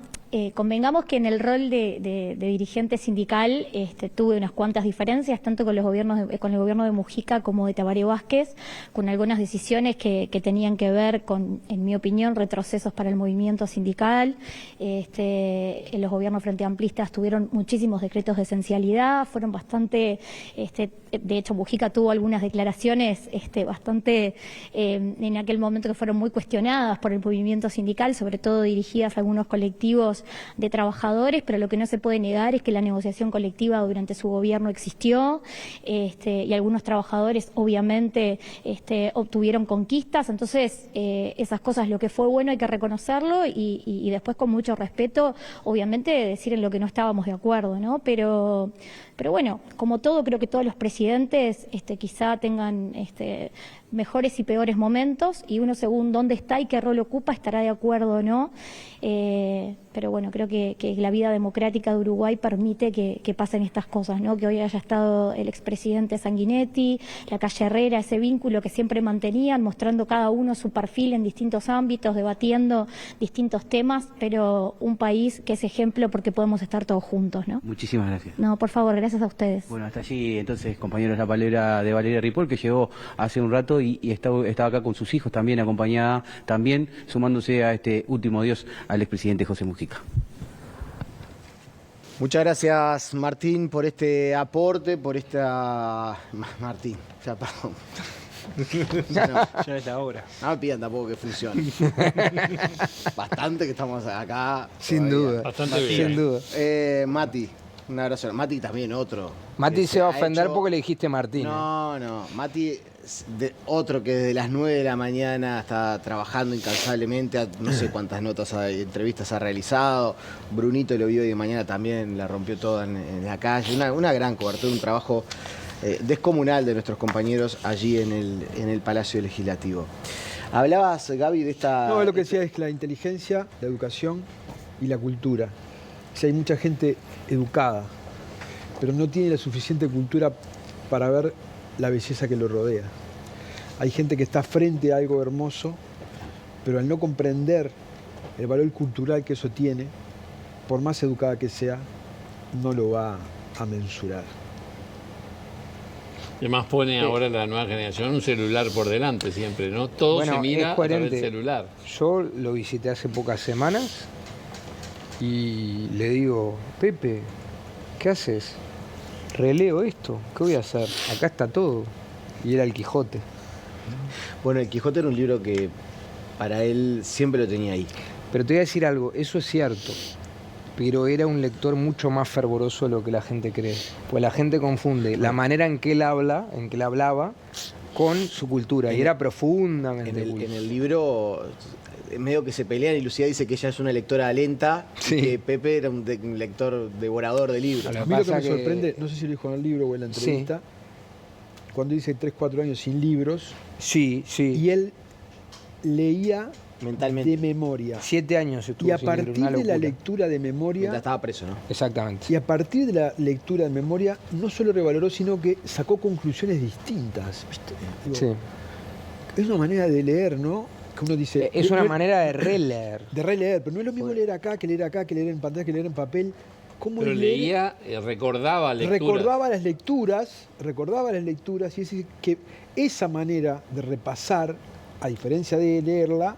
convengamos que en el rol de dirigente sindical tuve unas cuantas diferencias, tanto con el gobierno de Mujica como de Tabaré Vázquez, con algunas decisiones que tenían que ver con, en mi opinión, retrocesos para el movimiento sindical. Los gobiernos frente amplistas tuvieron muchísimos decretos de esencialidad, fueron bastante, de hecho Mujica tuvo algunas declaraciones bastante en aquel momento que fueron muy cuestionadas por el movimiento sindical, sobre todo dirigidas a algunos colectivos de trabajadores, pero lo que no se puede negar es que la negociación colectiva durante su gobierno existió, y algunos trabajadores obviamente obtuvieron conquistas. Entonces esas cosas, lo que fue bueno hay que reconocerlo y después con mucho respeto obviamente decir en lo que no estábamos de acuerdo, ¿no? Pero bueno, como todo, creo que todos los presidentes quizá tengan mejores y peores momentos, y uno según dónde está y qué rol ocupa estará de acuerdo o no, pero bueno, creo que la vida democrática de Uruguay permite que pasen estas cosas, ¿no? Que hoy haya estado el expresidente Sanguinetti, la Calle Herrera, ese vínculo que siempre mantenían, mostrando cada uno su perfil en distintos ámbitos, debatiendo distintos temas, pero un país que es ejemplo porque podemos estar todos juntos, ¿no? Muchísimas gracias. No, por favor, gracias a ustedes. Bueno, hasta allí entonces, compañeros, la palabra de Valeria Ripoll, que llegó hace un rato y estaba acá con sus hijos también, acompañada, también sumándose a este último adiós al expresidente José Mujica. Muchas gracias, Martín, por este aporte, por esta... Martín, ya perdón. Ya es la hora. No me pidan tampoco que funcione. Bastante que estamos acá. Sin todavía. duda. Bastante bien. Sin duda. Mati, un abrazo. Mati también otro. Mati que se va a ha ofender hecho- porque le dijiste Martín. No. Mati, otro que desde las 9 de la mañana está trabajando incansablemente. No sé cuántas notas, entrevistas ha realizado. Brunito lo vio y de mañana también la rompió toda en la calle. Una gran cobertura, un trabajo descomunal de nuestros compañeros allí en el Palacio Legislativo. Hablabas, Gaby, de esta... No, lo que decía es la inteligencia, la educación y la cultura. O sea, hay mucha gente educada, pero no tiene la suficiente cultura para ver la belleza que lo rodea. Hay gente que está frente a algo hermoso, pero al no comprender el valor cultural que eso tiene, por más educada que sea, no lo va a mensurar. Además pone ahora la nueva generación un celular por delante siempre, ¿no? Todo se mira a través del celular. Yo lo visité hace pocas semanas y le digo, Pepe, ¿qué haces? Releo esto, ¿qué voy a hacer? Acá está todo. Y era el Quijote. Bueno, el Quijote era un libro que para él siempre lo tenía ahí. Pero te voy a decir algo, eso es cierto, pero era un lector mucho más fervoroso de lo que la gente cree. Pues la gente confunde la manera en que él hablaba, con su cultura, y era profundamente culto. En el libro medio que se pelean y Lucía dice que ella es una lectora lenta y que Pepe era un lector devorador de libros. A mí lo que me sorprende, no sé si lo dijo en el libro o en la entrevista, cuando dice 3-4 años sin libros, y él leía mentalmente de memoria. 7 años estuvo Y a sin libro, partir una de la locura. lectura de memoria... Mientras estaba preso, ¿no? Exactamente. Y a partir de la lectura de memoria, no solo revaloró, sino que sacó conclusiones distintas. ¿Viste? Digo, Sí. Es una manera de leer, ¿no? Que uno dice... Es una manera de releer. De releer, pero no es lo mismo leer acá, que leer en pantalla, que leer en papel. ¿Cómo Pero es leer? leía, recordaba lecturas. Recordaba las lecturas, y es decir, que esa manera de repasar, a diferencia de leerla,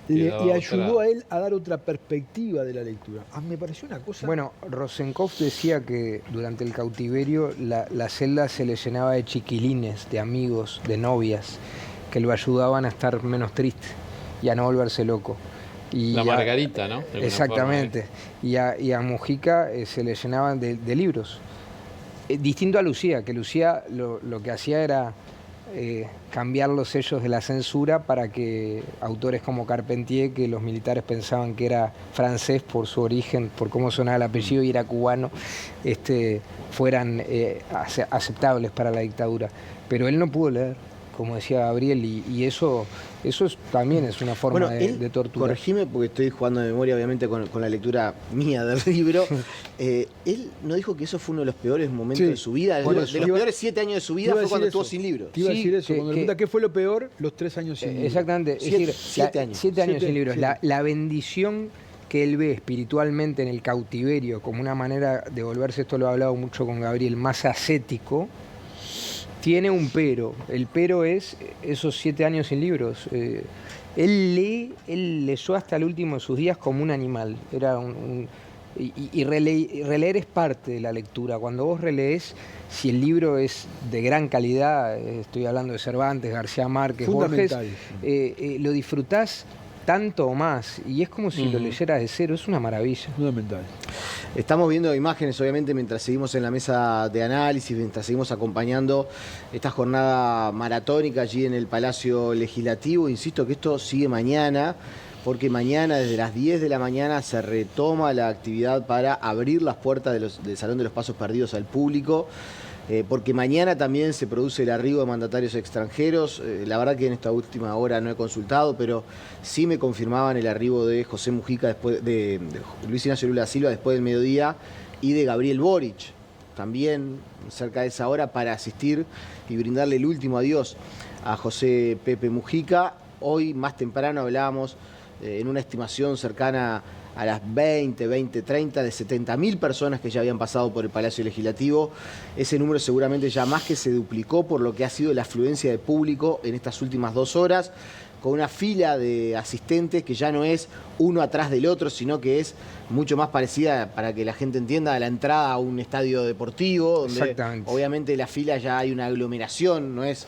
le ayudó a él a dar otra perspectiva de la lectura. Me pareció una cosa... Bueno, Rosenkopf decía que durante el cautiverio la celda se le llenaba de chiquilines, de amigos, de novias, que lo ayudaban a estar menos triste y a no volverse loco. Y La Margarita, ¿no? De alguna exactamente. Y a Mujica se le llenaban de libros. Distinto a Lucía, que Lucía lo que hacía era cambiar los sellos de la censura para que autores como Carpentier, que los militares pensaban que era francés por su origen, por cómo sonaba el apellido y era cubano, fueran aceptables para la dictadura. Pero él no pudo leer, como decía Gabriel, y eso también es una forma de tortura. Corregime porque estoy jugando de memoria, obviamente, con la lectura mía del libro. Él no dijo que eso fue uno de los peores momentos de su vida. De los peores 7 años de su vida fue cuando estuvo sin libros. Te iba a decir eso. Cuando le pregunta qué fue lo peor, los 3 años sin libros. Exactamente. 7 años. 7 años sin libros. La bendición que él ve espiritualmente en el cautiverio como una manera de volverse, esto lo he hablado mucho con Gabriel, más ascético, tiene un pero. El pero es esos 7 años sin libros. Él leyó hasta el último de sus días como un animal. Era y releer es parte de la lectura. Cuando vos relees, si el libro es de gran calidad, estoy hablando de Cervantes, García Márquez, Borges, lo disfrutás tanto o más, y es como si lo leyeras de cero. Es una maravilla. Fundamental. Estamos viendo imágenes, obviamente, mientras seguimos en la mesa de análisis, mientras seguimos acompañando esta jornada maratónica allí en el Palacio Legislativo. Insisto que esto sigue mañana, porque mañana desde las 10 de la mañana se retoma la actividad para abrir las puertas del Salón de los Pasos Perdidos al público. Porque mañana también se produce el arribo de mandatarios extranjeros. La verdad que en esta última hora no he consultado, pero sí me confirmaban el arribo de José Mujica, después de Luis Ignacio Lula da Silva después del mediodía, y de Gabriel Boric, también cerca de esa hora, para asistir y brindarle el último adiós a José Pepe Mujica. Hoy, más temprano, hablábamos en una estimación cercana a las 20:30 de 70.000 personas que ya habían pasado por el Palacio Legislativo. Ese número seguramente ya más que se duplicó por lo que ha sido la afluencia de público en estas últimas 2 horas, con una fila de asistentes que ya no es uno atrás del otro, sino que es mucho más parecida, para que la gente entienda, a la entrada a un estadio deportivo, donde obviamente la fila ya hay una aglomeración, no es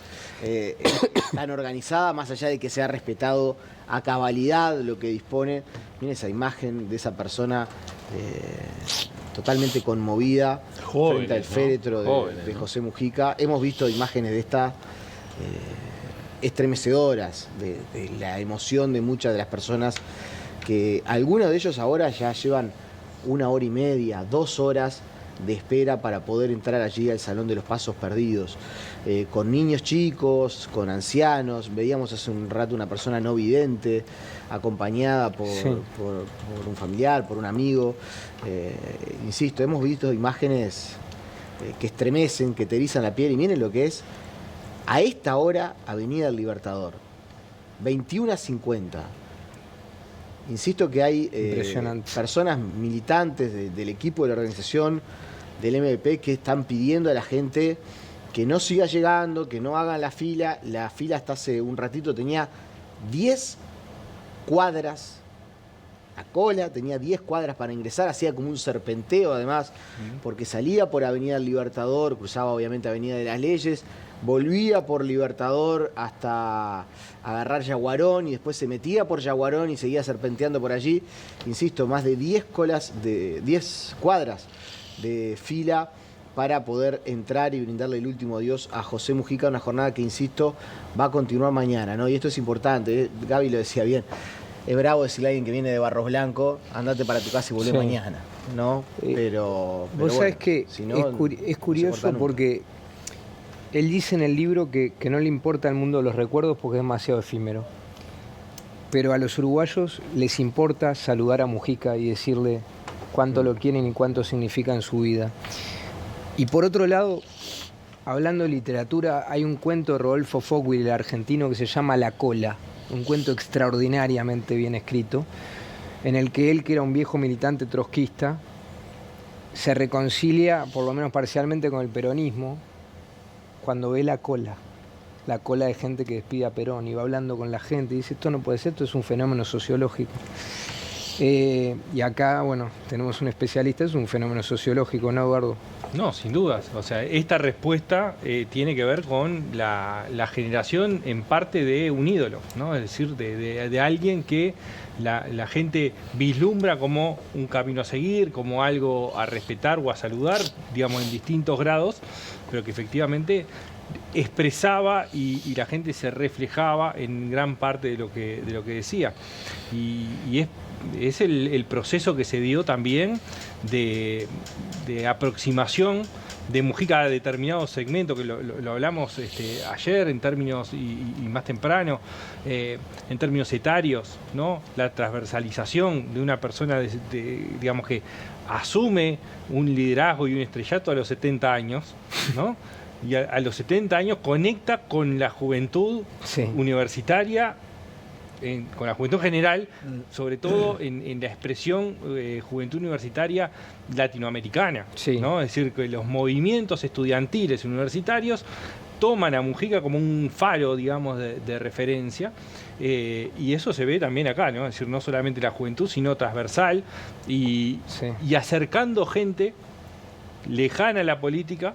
tan organizada, más allá de que se ha respetado a cabalidad lo que dispone. Miren esa imagen de esa persona totalmente conmovida frente al féretro de José Mujica. Hemos visto imágenes de estas estremecedoras, de la emoción de muchas de las personas, que algunos de ellos ahora ya llevan 1 hora y media, 2 horas de espera para poder entrar allí al Salón de los Pasos Perdidos, con niños chicos, con ancianos. Veíamos hace un rato una persona no vidente, acompañada por un familiar, por un amigo. Insisto, hemos visto imágenes que estremecen, que te erizan la piel, y miren lo que es a esta hora Avenida del Libertador, 21:50. Insisto que hay personas militantes del equipo de la organización del MVP que están pidiendo a la gente que no siga llegando, que no hagan la fila. La fila hasta hace un ratito tenía 10 cuadras. La cola tenía 10 cuadras para ingresar, hacía como un serpenteo además, porque salía por Avenida del Libertador, cruzaba obviamente Avenida de las Leyes, volvía por Libertador hasta agarrar Yaguarón y después se metía por Yaguarón y seguía serpenteando por allí. Insisto, más de 10 cuadras de fila para poder entrar y brindarle el último adiós a José Mujica, una jornada que, insisto, va a continuar mañana, ¿no? Y esto es importante, Gaby lo decía bien. Es bravo decirle a alguien que viene de Barros Blancos, andate para tu casa y volvé mañana, ¿no? Pero vos sabés que si no, es curioso porque él dice en el libro que no le importa el mundo de los recuerdos porque es demasiado efímero. Pero a los uruguayos les importa saludar a Mujica y decirle cuánto lo quieren y cuánto significa en su vida. Y por otro lado, hablando de literatura, hay un cuento de Rodolfo Fogui, el argentino, que se llama La Cola. Un cuento extraordinariamente bien escrito, en el que él, que era un viejo militante trotskista, se reconcilia, por lo menos parcialmente, con el peronismo, cuando ve la cola de gente que despide a Perón, y va hablando con la gente y dice, esto no puede ser, esto es un fenómeno sociológico. Y acá, bueno, tenemos un especialista, es un fenómeno sociológico, ¿no, Eduardo? No, sin dudas. O sea, esta respuesta tiene que ver con la generación en parte de un ídolo, ¿no? Es decir, de alguien que la gente vislumbra como un camino a seguir, como algo a respetar o a saludar, digamos, en distintos grados, pero que efectivamente expresaba y la gente se reflejaba en gran parte de lo que decía. Y es el proceso que se dio también de aproximación de Mujica a determinado segmento, que lo hablamos ayer en términos y más temprano, en términos etarios, ¿no? La transversalización de una persona digamos, que asume un liderazgo y un estrellato a los 70 años, ¿no? Y a los 70 años conecta con la juventud universitaria, con la juventud general, sobre todo en la expresión juventud universitaria latinoamericana, ¿no? Es decir, que los movimientos estudiantiles universitarios toman a Mujica como un faro, digamos, de referencia, y eso se ve también acá, ¿no? Es decir, no solamente la juventud, sino transversal, y acercando gente lejana a la política,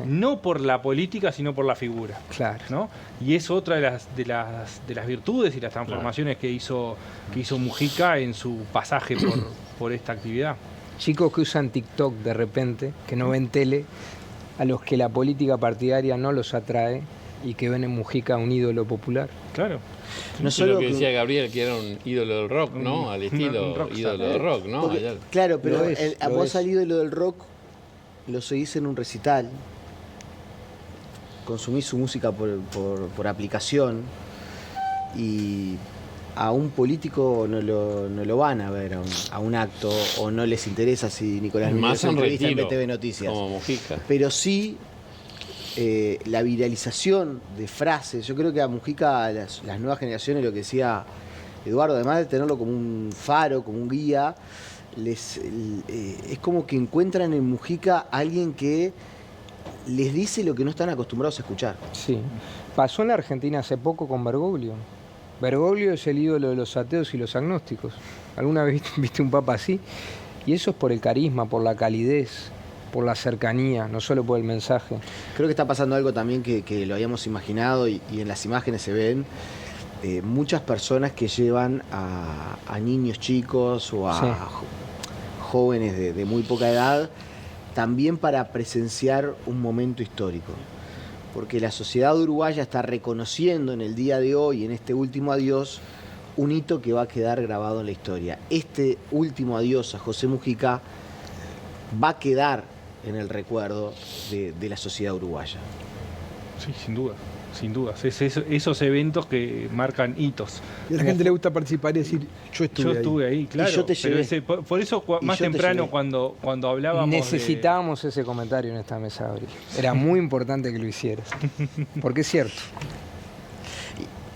no por la política, sino por la figura. Claro. ¿No? Y es otra de las virtudes y las transformaciones que hizo Mujica en su pasaje por esta actividad. Chicos que usan TikTok de repente, que no ven tele, a los que la política partidaria no los atrae y que ven en Mujica un ídolo popular. Claro. No solo lo que decía Gabriel, que era un ídolo del rock, ¿no? Al estilo ídolo del rock, ¿no? Porque, claro, pero vos al ídolo del rock lo seguís en un recital, consumís su música por aplicación, y a un político no lo van a ver a un acto, o no les interesa si Nicolás Núñez se entrevista en BTV Noticias. Como Mujica. Pero sí la viralización de frases. Yo creo que a Mujica, las nuevas generaciones, lo que decía Eduardo, además de tenerlo como un faro, como un guía, es como que encuentran en Mujica a alguien que les dice lo que no están acostumbrados a escuchar. Sí. Pasó en la Argentina hace poco con Bergoglio. Bergoglio es el ídolo de los ateos y los agnósticos. ¿Alguna vez viste un papa así? Y eso es por el carisma, por la calidez, por la cercanía, no solo por el mensaje. Creo que está pasando algo también que lo habíamos imaginado y en las imágenes se ven. Muchas personas que llevan a niños chicos o a jóvenes de muy poca edad también para presenciar un momento histórico. Porque la sociedad uruguaya está reconociendo en el día de hoy, en este último adiós, un hito que va a quedar grabado en la historia. Este último adiós a José Mujica va a quedar en el recuerdo de la sociedad uruguaya. Sí, sin duda. Sin dudas, esos eventos que marcan hitos. Y a la gente le gusta participar y decir, yo estuve ahí, claro. Y yo te llevé. Por eso más temprano cuando hablábamos necesitábamos ese comentario en esta mesa, Abril. Era muy importante que lo hicieras. Porque es cierto.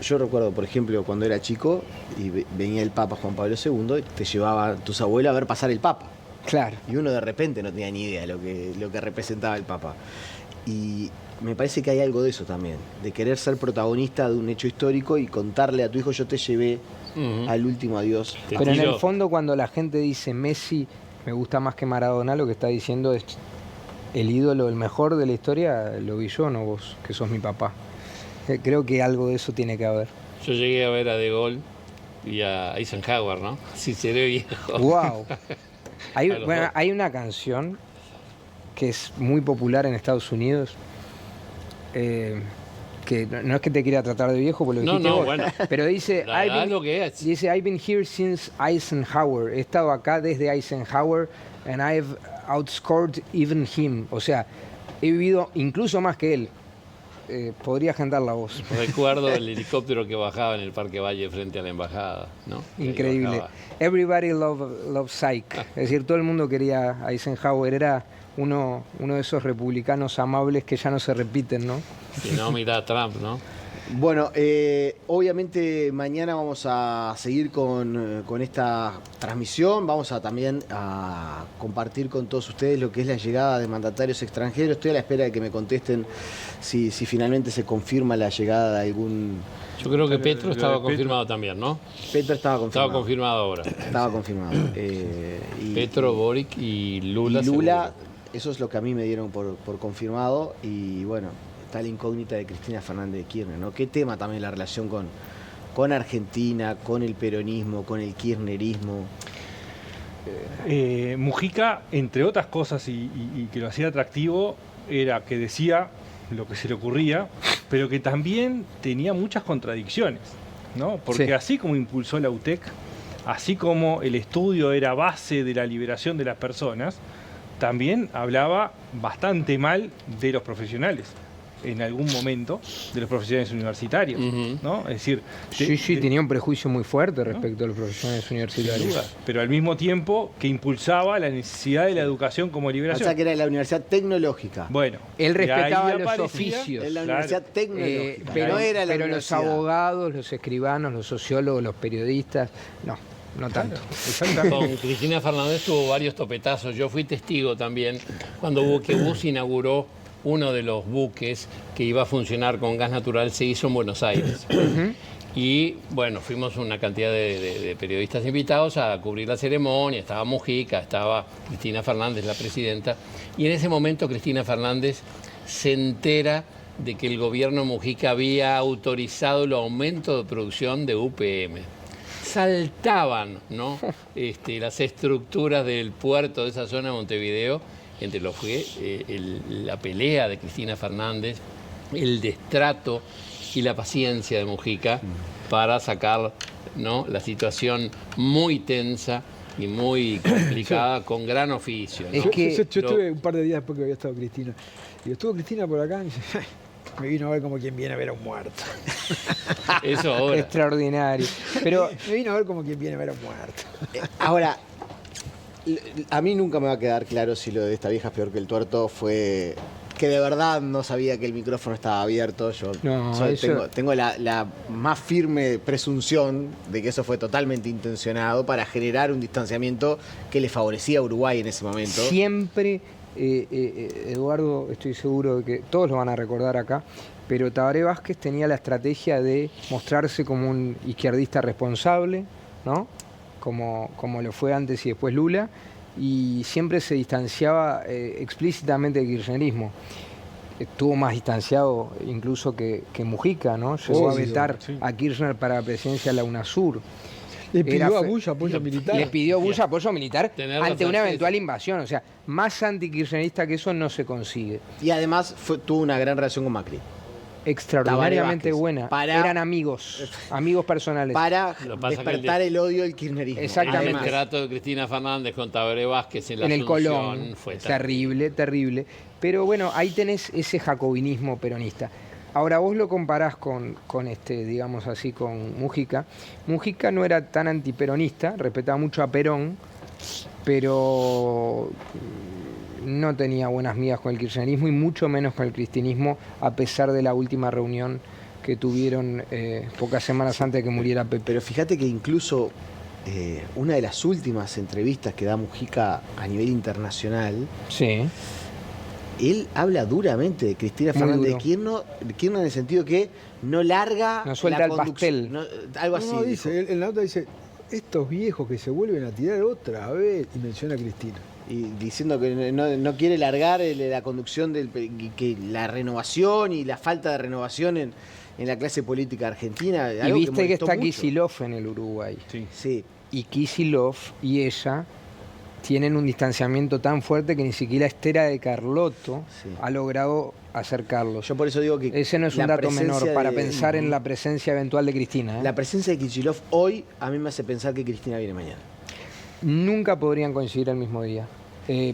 Yo recuerdo, por ejemplo, cuando era chico y venía el Papa Juan Pablo II, te llevaba tus abuelos a ver pasar el Papa. Claro. Y uno de repente no tenía ni idea de lo que representaba el Papa. Y me parece que hay algo de eso también, de querer ser protagonista de un hecho histórico y contarle a tu hijo, yo te llevé al último adiós. Pero en el fondo, cuando la gente dice Messi me gusta más que Maradona, lo que está diciendo es el ídolo, el mejor de la historia, lo vi yo, no vos, que sos mi papá. Creo que algo de eso tiene que haber. Yo llegué a ver a De Gaulle y a Eisenhower, ¿no? Si seré viejo. ¡Wow! Hay una canción que es muy popular en Estados Unidos, que no es que te quiera tratar de viejo, porque lo dijiste vos, bueno. pero dice, dice, I've been here since Eisenhower. He estado acá desde Eisenhower and I've outscored even him. O sea, he vivido incluso más que él. Podría cantar la voz. Recuerdo el helicóptero que bajaba en el Parque Valle frente a la embajada, ¿no? Increíble. Everybody loved Psych. Es decir, todo el mundo quería a Eisenhower. Era uno de esos republicanos amables que ya no se repiten, ¿no? Si no, mira a Trump, ¿no? Bueno, obviamente mañana vamos a seguir con esta transmisión, vamos a también a compartir con todos ustedes lo que es la llegada de mandatarios extranjeros. Estoy a la espera de que me contesten si finalmente se confirma la llegada de algún... Yo creo que Petro estaba confirmado también, ¿no? Petro estaba confirmado. Estaba confirmado ahora. Estaba confirmado. Petro, Boric y Lula. Lula, eso es lo que a mí me dieron por confirmado y bueno... Está la incógnita de Cristina Fernández de Kirchner, ¿no? Qué tema también la relación con Argentina, con el peronismo, con el kirchnerismo. Mujica, entre otras cosas, y que lo hacía atractivo, era que decía lo que se le ocurría, pero que también tenía muchas contradicciones, ¿no? Porque así como impulsó la UTEC, así como el estudio era base de la liberación de las personas, también hablaba bastante mal de los profesionales. En algún momento de los profesionales universitarios, ¿no? Es decir... tenía un prejuicio muy fuerte respecto a los profesionales universitarios. Duda, pero al mismo tiempo que impulsaba la necesidad de la educación como liberación. O sea, que era la Universidad Tecnológica. Bueno. Él respetaba los oficios. En la Universidad Tecnológica. Pero los abogados, los escribanos, los sociólogos, los periodistas, no tanto. Con Cristina Fernández tuvo varios topetazos. Yo fui testigo también cuando Buquebus inauguró uno de los buques que iba a funcionar con gas natural, se hizo en Buenos Aires. Y bueno, fuimos una cantidad de periodistas invitados a cubrir la ceremonia. Estaba Mujica, estaba Cristina Fernández, la presidenta. Y en ese momento Cristina Fernández se entera de que el gobierno Mujica había autorizado el aumento de producción de UPM. Saltaban, ¿no? Las estructuras del puerto de esa zona de Montevideo. Entre los fue la pelea de Cristina Fernández, el destrato y la paciencia de Mujica para sacar, ¿no?, la situación muy tensa y muy complicada con gran oficio, ¿no? Yo estuve un par de días después que había estado Cristina. Y estuvo Cristina por acá y dice, me vino a ver como quien viene a ver a un muerto. Eso ahora. Extraordinario. Pero me vino a ver como quien viene a ver a un muerto. Ahora... A mí nunca me va a quedar claro si lo de esta vieja es peor que el tuerto fue que de verdad no sabía que el micrófono estaba abierto. Yo tengo la más firme presunción de que eso fue totalmente intencionado para generar un distanciamiento que le favorecía a Uruguay en ese momento. Siempre, Eduardo, estoy seguro de que todos lo van a recordar acá, pero Tabaré Vázquez tenía la estrategia de mostrarse como un izquierdista responsable, ¿no? Como lo fue antes y después Lula, y siempre se distanciaba explícitamente del kirchnerismo. Estuvo más distanciado incluso que Mujica, ¿no? Llegó a vetar a Kirchner para la presidencia de la UNASUR. Le pidió a Bush apoyo militar. Le pidió a Bush apoyo militar ante una eventual invasión. invasión. O sea, más antikirchnerista que eso no se consigue. Y además tuvo una gran relación con Macri. Extraordinariamente buena. Eran amigos personales. Para despertar el odio del kirchnerismo. Exactamente. El trato de Cristina Fernández con Tabaré Vázquez en el Asunción Colón. fue Terrible. Pero bueno, ahí tenés ese jacobinismo peronista. Ahora vos lo comparás con digamos así, con Mujica. Mujica no era tan antiperonista, respetaba mucho a Perón, pero no tenía buenas migas con el kirchnerismo y mucho menos con el cristinismo, a pesar de la última reunión que tuvieron pocas semanas antes de que muriera Pepe. Pero fíjate que incluso una de las últimas entrevistas que da Mujica a nivel internacional, él habla duramente de Cristina Fernández de Kirchner en el sentido que no larga, no suelta el pastel. Algo así. No, dice, en la nota dice, estos viejos que se vuelven a tirar otra vez, y menciona a Cristina. Y diciendo que no quiere largar la conducción, que la renovación y la falta de renovación en la clase política argentina. Y viste que está Kicillof en el Uruguay. Sí. Y Kicillof y ella tienen un distanciamiento tan fuerte que ni siquiera Estera de Carlotto ha logrado acercarlos. Yo por eso digo que ese no es un dato menor para pensar en la presencia eventual de Cristina. La presencia de Kicillof hoy a mí me hace pensar que Cristina viene mañana. Nunca podrían coincidir el mismo día,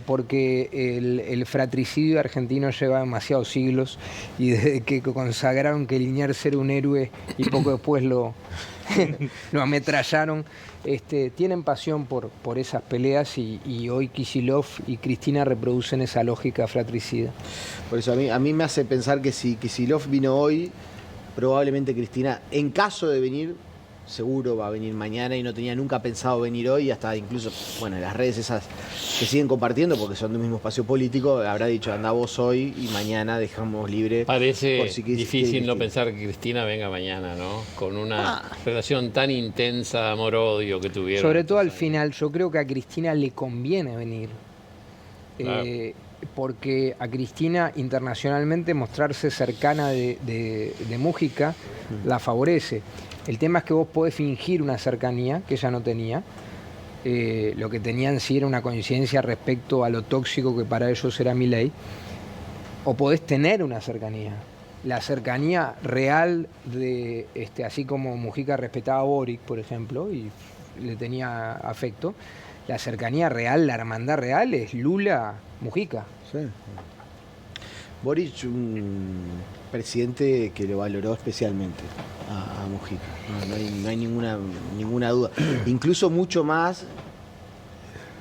porque el fratricidio argentino lleva demasiados siglos y desde que consagraron que Liniers era un héroe y poco después lo ametrallaron, tienen pasión por esas peleas y hoy Kicillof y Cristina reproducen esa lógica fratricida. Por eso a mí me hace pensar que si Kicillof vino hoy, probablemente Cristina, en caso de venir, seguro va a venir mañana y no tenía nunca pensado venir hoy, hasta incluso, bueno, en las redes esas que siguen compartiendo porque son del mismo espacio político, habrá dicho anda vos hoy y mañana dejamos libre. Parece por si difícil no pensar que Cristina venga mañana, ¿no? Con una relación tan intensa de amor-odio que tuvieron. Sobre todo al final, yo creo que a Cristina le conviene venir. Claro. Porque a Cristina internacionalmente mostrarse cercana de Mujica la favorece. El tema es que vos podés fingir una cercanía que ella no tenía. Lo que tenían sí era una coincidencia respecto a lo tóxico que para ellos era Milei. O podés tener una cercanía. La cercanía real de, así como Mujica respetaba a Boric, por ejemplo, y le tenía afecto, la cercanía real, la hermandad real es Lula-Mujica. Sí. Boric, un presidente que lo valoró especialmente a Mujica, no hay ninguna duda. Incluso mucho más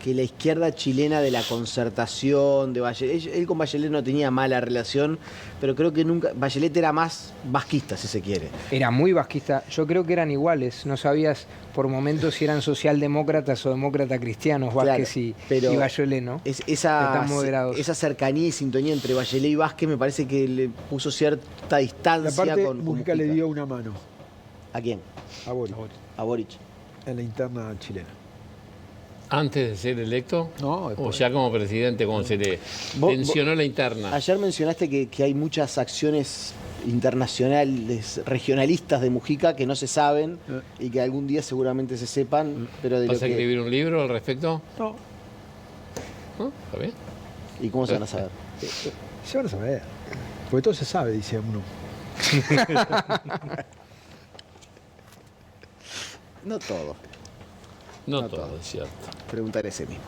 que la izquierda chilena de la Concertación, de Bachelet. Él con Bachelet no tenía mala relación, pero creo que nunca. Bachelet era más vasquista, si se quiere. Era muy vasquista. Yo creo que eran iguales. No sabías por momentos si eran socialdemócratas o demócratas cristianos, Vázquez y Bachelet, ¿no? Esa cercanía y sintonía entre Bachelet y Vázquez me parece que le puso cierta distancia. Aparte, con Mujica le dio una mano. ¿A quién? A Boric. A Boric. En la interna chilena. ¿Antes de ser electo? No, o ya como presidente, cuando se le tensionó la interna. Ayer mencionaste que hay muchas acciones internacionales, regionalistas de Mujica que no se saben y que algún día seguramente se sepan, pero de ¿Vas a escribir un libro al respecto? No. ¿Está bien? ¿Y cómo se van a saber? Se van a saber. Porque todo se sabe, dice uno. No todo. No todo, es cierto. Preguntar ese mismo.